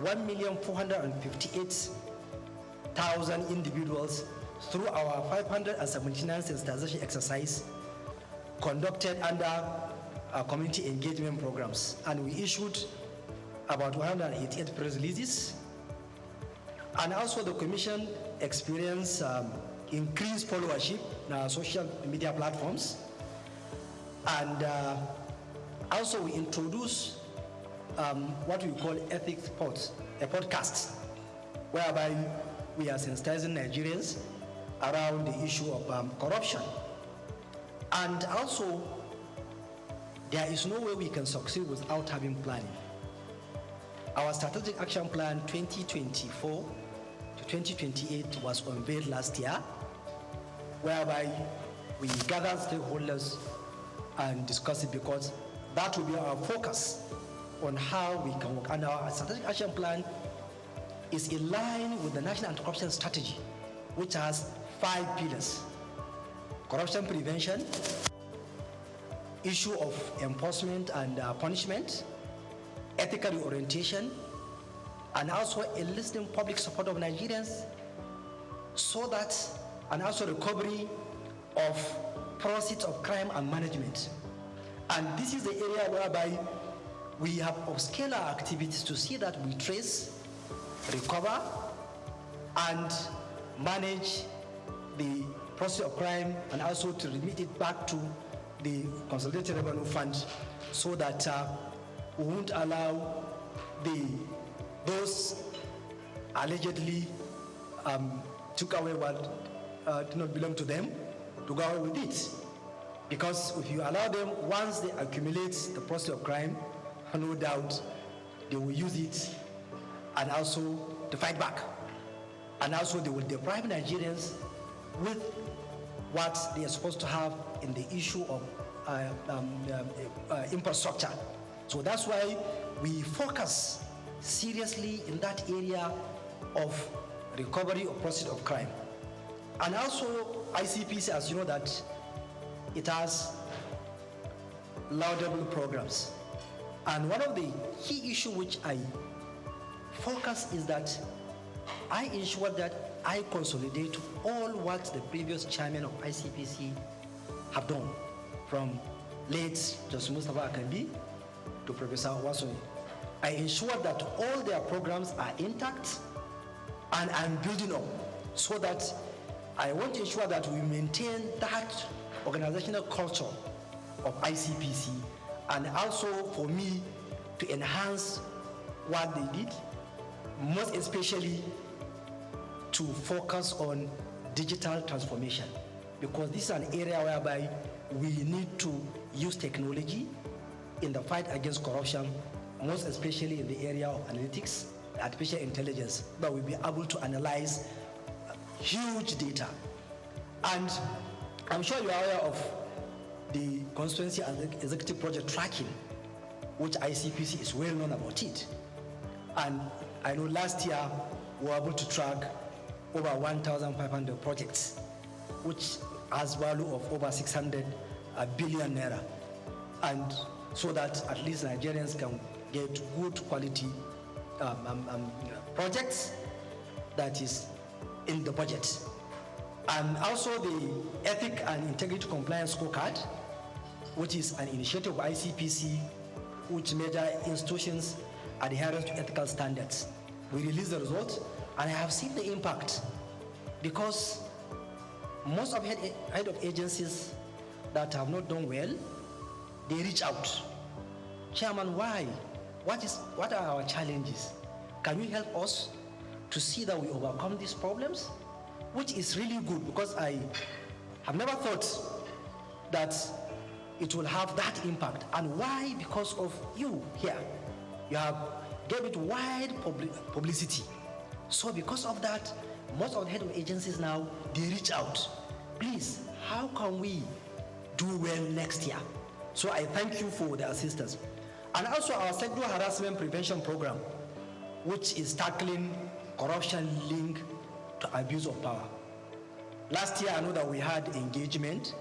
G: 1,458,000 individuals through our 579 sensitization exercise conducted under our community engagement programs. And we issued about 188 press releases. And also the Commission experienced increased followership in our social media platforms. And also we introduced what we call Ethics Pods, a podcast, whereby we are sensitizing Nigerians around the issue of corruption. And also, there is no way we can succeed without having planning. Our Strategic Action Plan 2024 to 2028 was unveiled last year, whereby we gathered stakeholders and discussed it, because that will be our focus on how we can work. And our strategic action plan is in line with the National Anti-Corruption Strategy, which has 5 pillars: corruption prevention, issue of enforcement and punishment, ethical orientation, and also enlisting public support of Nigerians, so that, and also recovery of proceeds of crime and management. And this is the area whereby we have upscaled our activities to see that we trace, recover, and manage the process of crime, and also to remit it back to the Consolidated Revenue Fund, so that we won't allow those allegedly took away what did not belong to them to go away with it. Because if you allow them, once they accumulate the process of crime, no doubt they will use it and also to fight back. And also they will deprive Nigerians with what they are supposed to have in the issue of infrastructure. So that's why we focus seriously in that area of recovery of process of crime. And also ICPC, as you know, that it has laudable programs. And one of the key issues which I focus is that I ensure that I consolidate all what the previous chairman of ICPC have done, from late Justice Mustafa Akambi to Professor Wasoni. I ensure that all their programs are intact, and I'm building up, so that I want to ensure that we maintain that organizational culture of ICPC, and also for me to enhance what they did, most especially to focus on digital transformation, because this is an area whereby we need to use technology in the fight against corruption, most especially in the area of analytics, artificial intelligence, that we'll be able to analyze huge data. And I'm sure you are aware of the constituency and executive project tracking, which ICPC is well known about it. And I know last year we were able to track over 1,500 projects, which has value of over 600 billion naira. And so that at least Nigerians can get good quality projects that is in the budget. And also the Ethic and Integrity Compliance Scorecard, which is an initiative of ICPC, which measure institutions' adherence to ethical standards. We released the results, and I have seen the impact, because most of head of agencies that have not done well, they reach out. Chairman, why? What are our challenges? Can you help us to see that we overcome these problems? Which is really good, because I have never thought that it will have that impact. And why? Because of you here. You have gave it wide publicity. So because of that, most of the head of agencies now, they reach out. Please, how can we do well next year? So I thank you for the assistance. And also our sexual harassment prevention program, which is tackling corruption linked to abuse of power. Last year, I know that we had engagement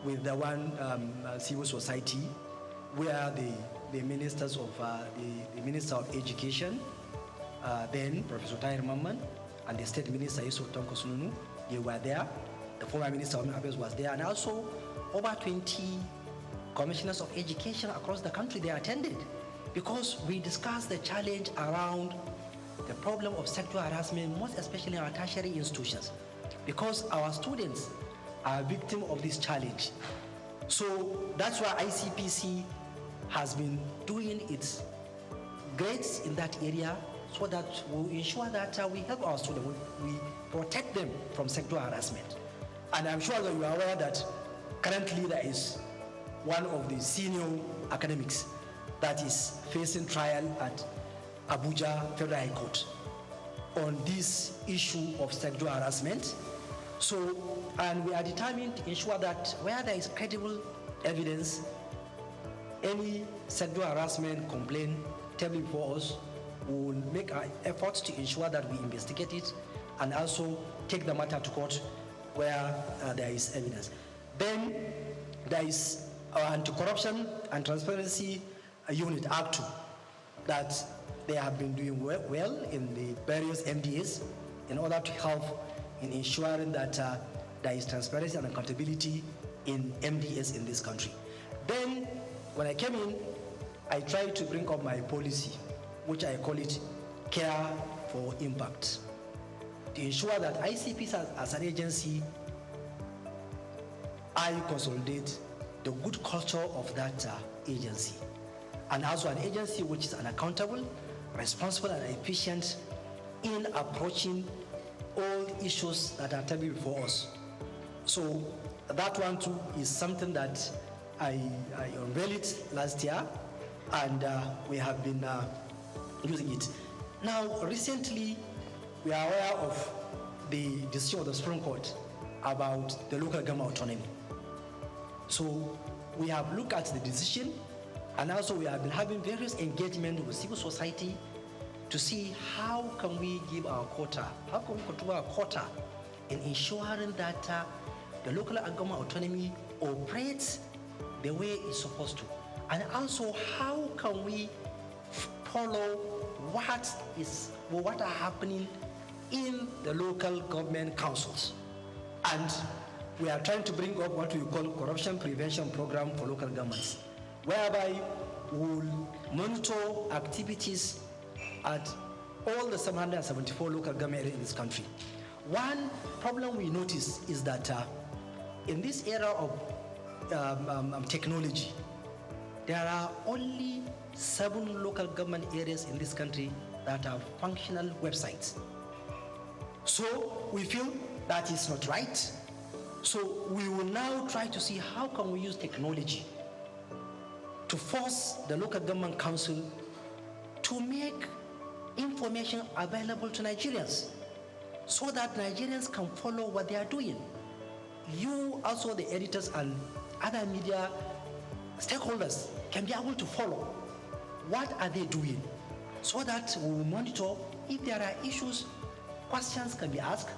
G: with the one civil society, where the ministers of the Minister of Education, then Professor Tahir Mamman, and the State Minister Yusuf Tonko Sununu, they were there. The former Minister of Affairs was there, and also over 20 commissioners of education across the country, they attended, because we discussed the challenge around the problem of sexual harassment, most especially in our tertiary institutions, because our students are victims of this challenge. So that's why ICPC has been doing its greats in that area, so that we ensure that we help our students, we protect them from sexual harassment. And I'm sure that you are aware that currently there is one of the senior academics that is facing trial at Abuja Federal High Court on this issue of sexual harassment. So, and we are determined to ensure that where there is credible evidence, any sexual harassment complaint tabled before us, we will make our efforts to ensure that we investigate it and also take the matter to court where there is evidence. Then there is our Anti-Corruption and Transparency Unit, Act 2, that they have been doing well in the various MDAs in order to help in ensuring that there is transparency and accountability in MDAs in this country. Then, when I came in, I tried to bring up my policy, which I call it Care for Impact, to ensure that ICPs as an agency, I consolidate the good culture of that agency, and also an agency which is accountable, responsible, and efficient in approaching all issues that are tabled before us. So that one too is something that I unveiled last year, and we have been using it. Now, recently, we are aware of the decision of the Supreme Court about the local government autonomy. So we have looked at the decision, and also we have been having various engagement with civil society to see how can we give our quota, how can we contribute our quota in ensuring that the local government autonomy operates the way it's supposed to, and also how can we follow what are happening in the local government councils. And we are trying to bring up what we call corruption prevention program for local governments, whereby we will monitor activities at all the 774 local government areas in this country. One problem we notice is that in this era of technology, there are only 7 local government areas in this country that have functional websites. So we feel that is not right. So we will now try to see how can we use technology to force the local government council to make information available to Nigerians so that Nigerians can follow what they are doing. You, also the editors and other media stakeholders, can be able to follow what are they doing so that we will monitor if there are issues, questions can be asked.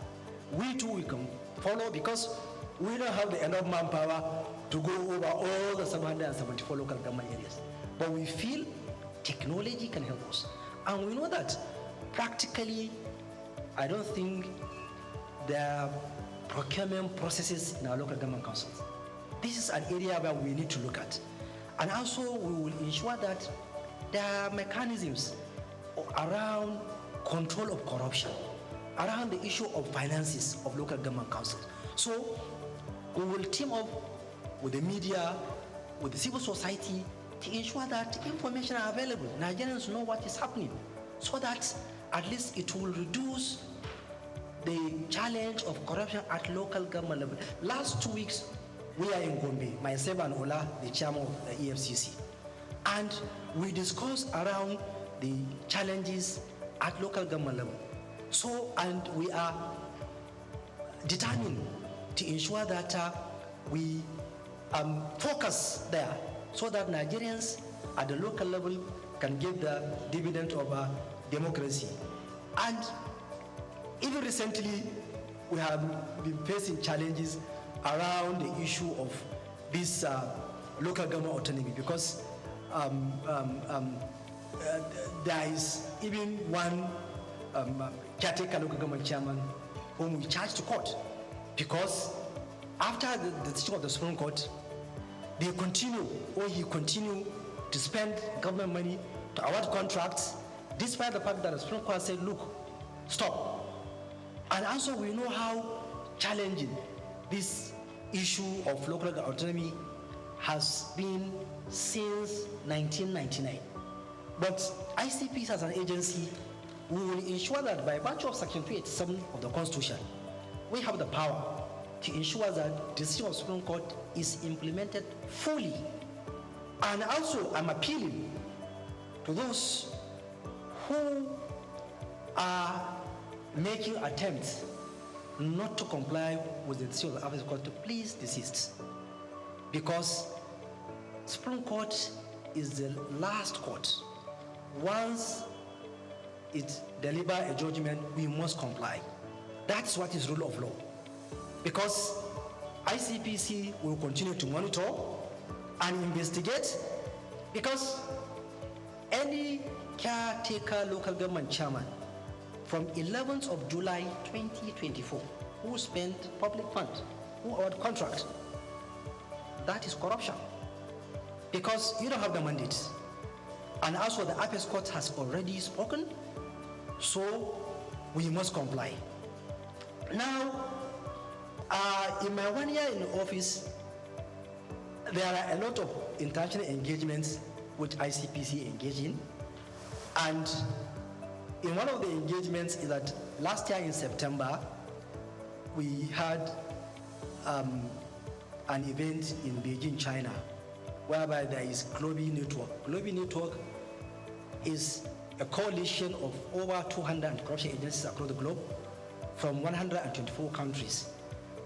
G: We too, we can follow, because we don't have the enough manpower to go over all the 774 local government areas. But we feel technology can help us. And we know that practically, I don't think there are procurement processes in our local government councils. This is an area where we need to look at. And also, we will ensure that there are mechanisms around control of corruption, around the issue of finances of local government councils. So we will team up with the media, with the civil society, to ensure that information are available. Nigerians know what is happening, so that at least it will reduce the challenge of corruption at local government level. Last 2 weeks, we are in Gombe, myself and Ola, the chairman of the EFCC, and we discussed around the challenges at local government level. So, and we are determined to ensure that we focus there, so that Nigerians at the local level can get the dividend of democracy. And even recently, we have been facing challenges around the issue of this local government autonomy, because there is even one caretaker local government chairman whom we charged to court, because after the decision of the Supreme Court, he continued to spend government money to award contracts, despite the fact that the Supreme Court said, look, stop. And also we know how challenging this issue of local autonomy has been since 1999. But ICPs as an agency, we will ensure that by virtue of Section 287 of the Constitution, we have the power to ensure that the decision of the Supreme Court is implemented fully. And also, I'm appealing to those who are making attempts not to comply with the decision of the African Court to please desist. Because Supreme Court is the last court. Once it delivers a judgment, we must comply. That's what is rule of law. Because ICPC will continue to monitor and investigate, because any caretaker local government chairman from 11th of July 2024 who spent public funds, who award contract, that is corruption, because you don't have the mandate. And also the Apex Court has already spoken, so we must comply. Now, in my 1 year in office, there are a lot of international engagements which ICPC engage in. And in one of the engagements is that last year in September, we had an event in Beijing, China, whereby there is Global Network. Global Network is a coalition of over 200 anti-corruption agencies across the globe from 124 countries.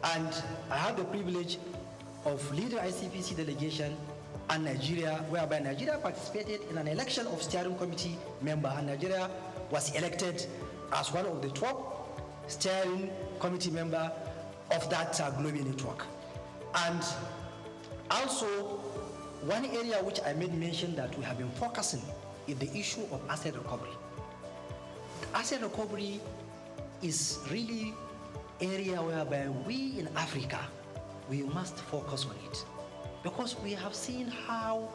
G: And I had the privilege of leading ICPC delegation and Nigeria, whereby Nigeria participated in an election of steering committee member, and Nigeria was elected as one of the top steering committee member of that global network. And also, one area which I made mention that we have been focusing is the issue of asset recovery. Asset recovery is really area whereby we in Africa, we must focus on it, because we have seen how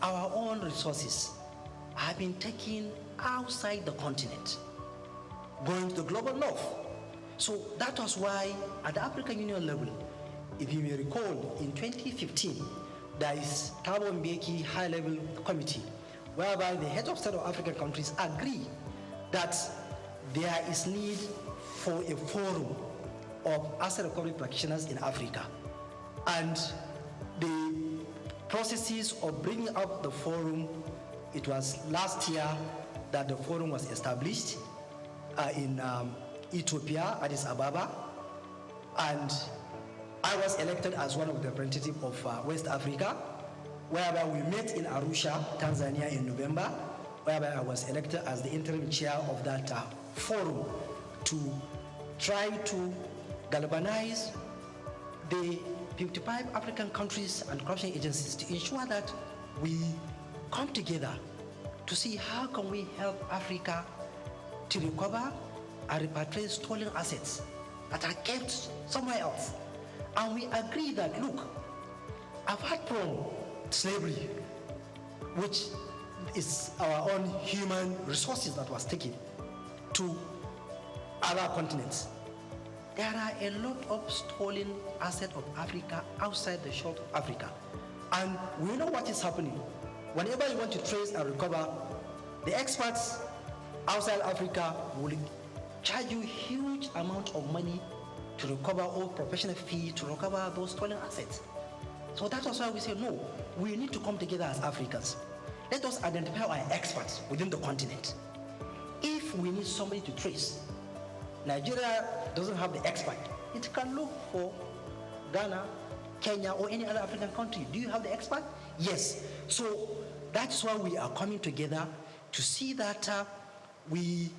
G: our own resources have been taken outside the continent, going to the global north. So that was why at the African Union level, if you may recall, in 2015, there is Thabo Mbeki high-level committee, whereby the heads of state of African countries agree that there is need for a forum of asset recovery practitioners in Africa. And the processes of bringing up the forum, it was last year that the forum was established in Ethiopia, Addis Ababa, and I was elected as one of the representatives of West Africa, whereby we met in Arusha, Tanzania in November, whereby I was elected as the interim chair of that forum to try to galvanize the 55 African countries and corruption agencies to ensure that we come together to see how can we help Africa to recover and repatriate stolen assets that are kept somewhere else. And we agree that, look, apart from slavery, which is our own human resources that was taken to other continents, there are a lot of stolen assets of Africa outside the shore of Africa. And we know what is happening. Whenever you want to trace and recover, the experts outside Africa will charge you huge amount of money to recover all professional fees, to recover those stolen assets. So that was why we say, no, we need to come together as Africans. Let us identify our experts within the continent. If we need somebody to trace, Nigeria doesn't have the expert. It can look for Ghana, Kenya, or any other African country. Do you have the expert? Yes. So that's why we are coming together to see that we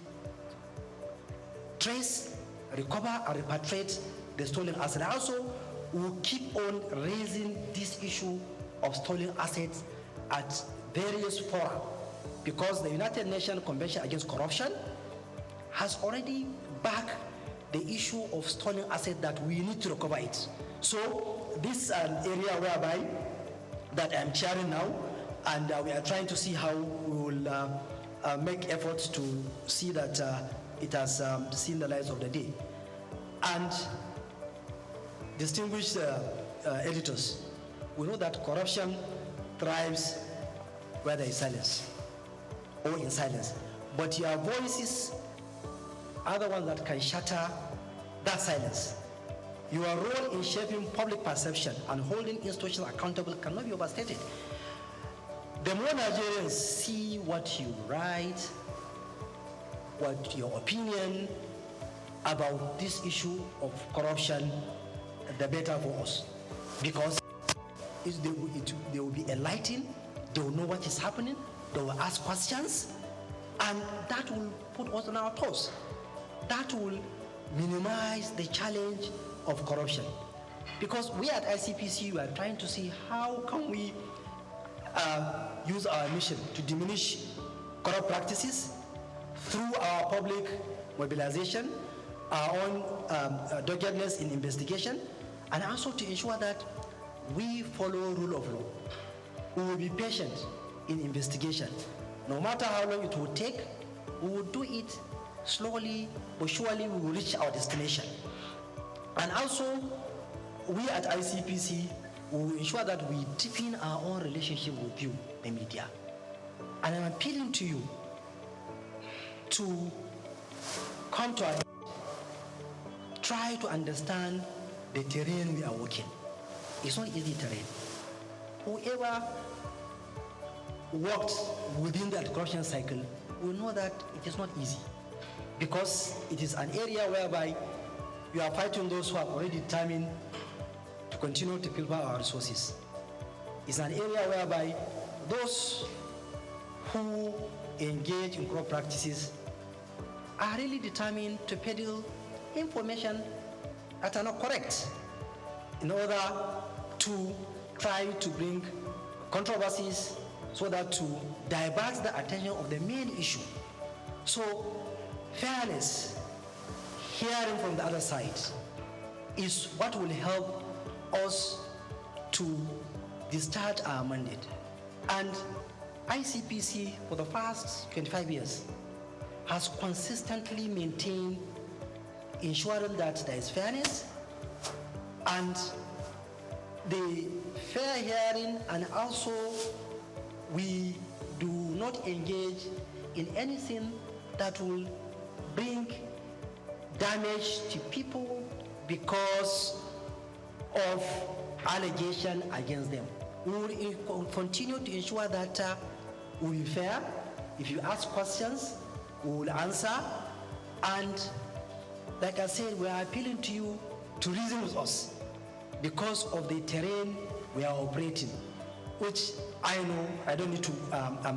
G: trace, recover, and repatriate the stolen assets. Also, we'll keep on raising this issue of stolen assets at various fora, because the United Nations Convention Against Corruption has already backed the issue of stolen assets that we need to recover it. So this is an area whereby that I'm chairing now, and we are trying to see how we will make efforts to see that it has seen the light of the day. And distinguished editors, we know that corruption thrives where there is silence or in silence. But your voices are the ones that can shatter that silence. Your role in shaping public perception and holding institutions accountable cannot be overstated. The more Nigerians see what you write, what your opinion, about this issue of corruption, the better for us. Because they will be enlightened, they will know what is happening, they will ask questions, and that will put us on our toes. That will minimize the challenge of corruption. Because we at ICPC are trying to see how can we use our mission to diminish corrupt practices through our public mobilization, our own doggedness in investigation, and also to ensure that we follow rule of law. We will be patient in investigation. No matter how long it will take, we will do it slowly but surely. We will reach our destination. And also, we at ICPC will ensure that we deepen our own relationship with you, the media. And I'm appealing to you to come to our aid. Try to understand the terrain we are working. It's not easy terrain. Whoever worked within that corruption cycle will know that it is not easy, because it is an area whereby you are fighting those who are already determined to continue to pilfer our resources. It's an area whereby those who engage in corrupt practices are really determined to peddle information that are not correct in order to try to bring controversies so that to divert the attention of the main issue. So fairness, hearing from the other side, is what will help us to discharge our mandate. And ICPC for the past 25 years has consistently maintained ensuring that there is fairness and the fair hearing, and also we do not engage in anything that will bring damage to people because of allegation against them. We will continue to ensure that we will be fair. If you ask questions, we will answer. And like I said, we are appealing to you to reason with us because of the terrain we are operating, which I know I don't need to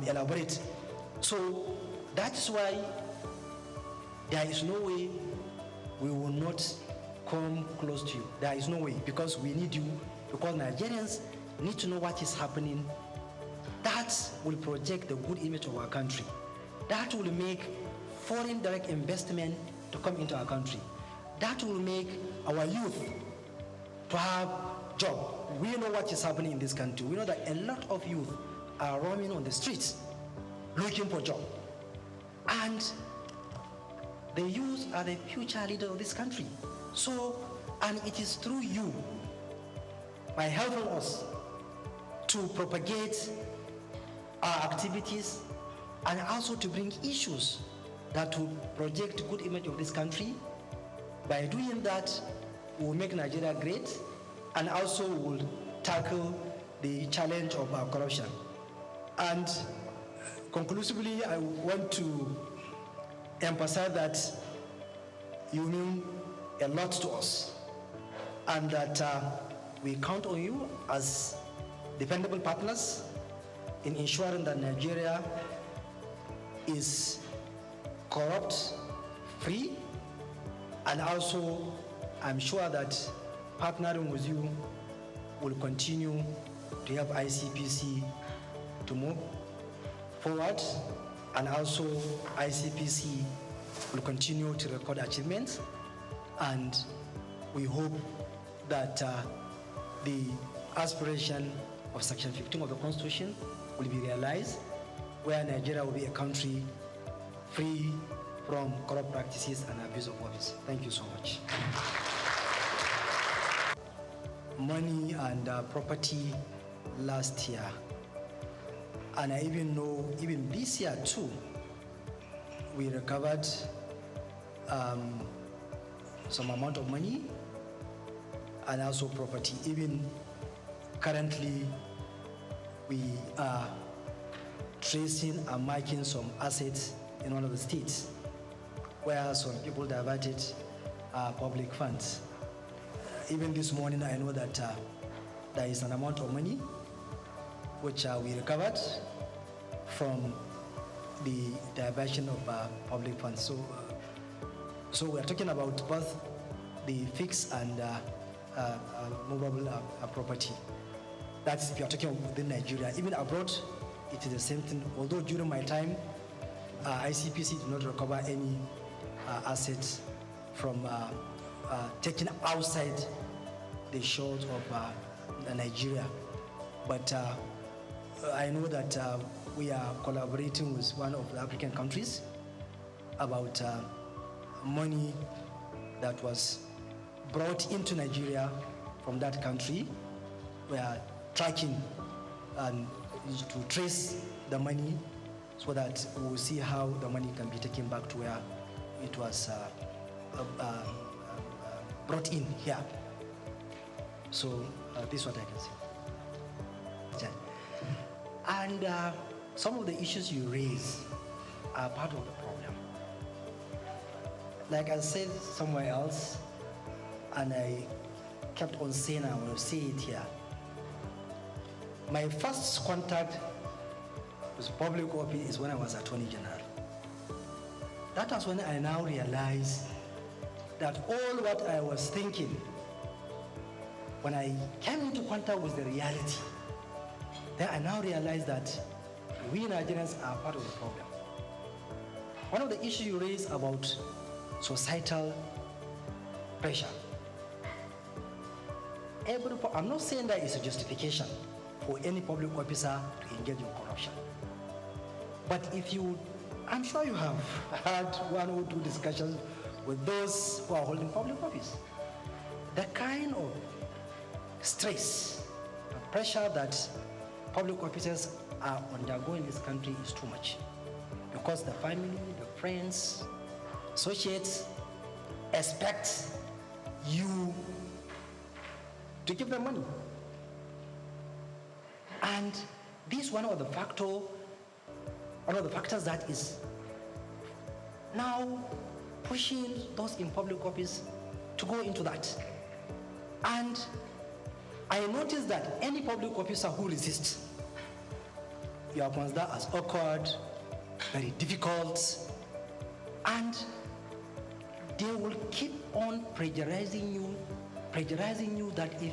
G: elaborate. So that's why there is no way we will not come close to you. There is no way, because we need you, because Nigerians need to know what is happening. That will project the good image of our country. That will make foreign direct investment to come into our country. That will make our youth to have job. We know what is happening in this country. We know that a lot of youth are roaming on the streets looking for job. And the youth are the future leaders of this country. So, and it is through you, by helping us to propagate our activities and also to bring issues that will project good image of this country. By doing that, we will make Nigeria great, and also will tackle the challenge of our corruption. And conclusively, I want to emphasize that you mean a lot to us, and that we count on you as dependable partners in ensuring that Nigeria is corrupt-free, and also I'm sure that partnering with you will continue to help ICPC to move forward, and also ICPC will continue to record achievements, and we hope that the aspiration of Section 15 of the Constitution will be realized, where Nigeria will be a country free from corrupt practices and abuse of office. Thank you so much. Money and property last year, and I even know even this year too, we recovered some amount of money and also property. Even currently, we are tracing and marking some assets in one of the states where some people diverted public funds. Even this morning, I know that there is an amount of money which we recovered from the diversion of public funds. So we are talking about both the fixed and movable property. That's if you are talking within Nigeria. Even abroad, it is the same thing. Although during my time, ICPC did not recover any assets from taken outside the shores of Nigeria. But I know that we are collaborating with one of the African countries about money that was brought into Nigeria from that country. We are tracking and to trace the money so that we will see how the money can be taken back to where it was brought in here. So this is what I can say. And some of the issues you raise are part of the problem. Like I said somewhere else, and I kept on saying, I will say it here. My first contact with public office is when I was Attorney General. That was when I now realized that all what I was thinking, when I came into contact with the reality, then I now realize that we Nigerians are part of the problem. One of the issues you raised about societal pressure. I'm not saying that it's a justification for any public officer to engage in corruption. But if you, I'm sure you have had one or two discussions with those who are holding public office. The kind of stress and pressure that public officers are undergoing in this country is too much. Because the family, the friends, associates expect you to give them money. And this is one of the factors that is now pushing those in public office to go into that. And I noticed that any public officer who resists, you are considered as awkward, very difficult, and they will keep on pressurizing you that if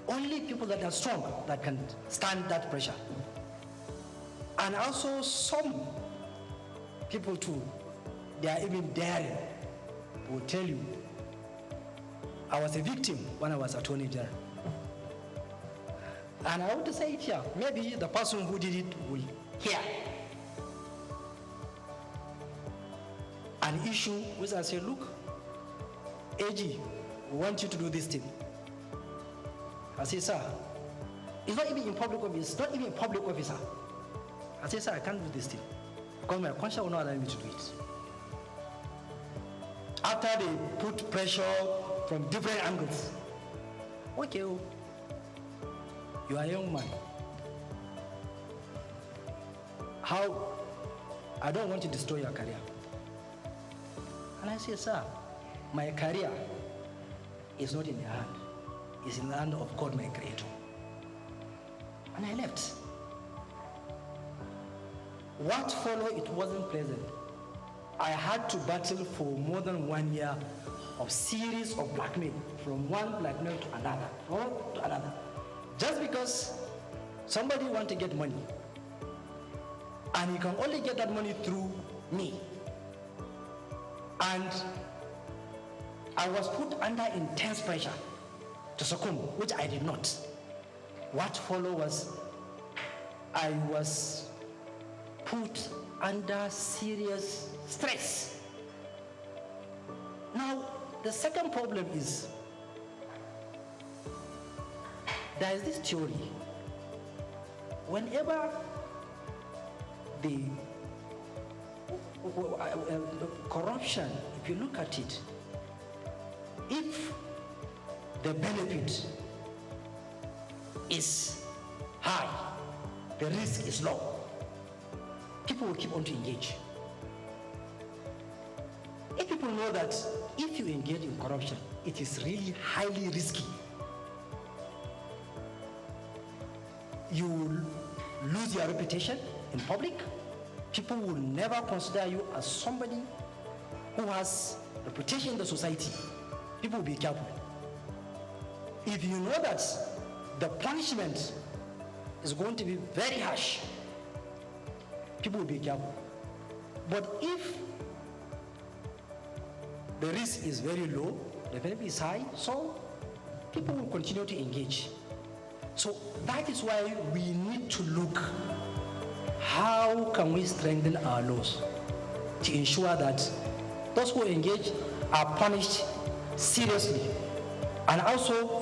G: only people that are strong that can stand that pressure. And also some people too, they are even daring, will tell you, I was a victim when I was Attorney General. And I want to say it here, maybe the person who did it will hear an issue which I say, look, AG, we want you to do this thing. I say, sir, it's not even in public office, it's not even a public officer. I say, sir, I can't do this thing because my conscience will not allow me to do it. After they put pressure from different angles, okay, you are a young man. How? I don't want to destroy your career. And I say, sir, my career is not in your hand. It's in the hand of God, my Creator. And I left. What followed, it wasn't pleasant. I had to battle for more than 1 year of series of blackmail, from one blackmail to another, just because somebody wants to get money, and you can only get that money through me. And I was put under intense pressure to succumb, which I did not. What followed was I was put under serious stress. Now, the second problem is there is this theory. Whenever the corruption, if you look at it, if the benefit is high, the risk is low, people will keep on to engage. If people know that if you engage in corruption, it is really highly risky. You will lose your reputation in public. People will never consider you as somebody who has reputation in the society. People will be careful. If you know that the punishment is going to be very harsh, people will be careful. But if the risk is very low, the benefit is high, so people will continue to engage. So that is why we need to look, how can we strengthen our laws to ensure that those who engage are punished seriously, and also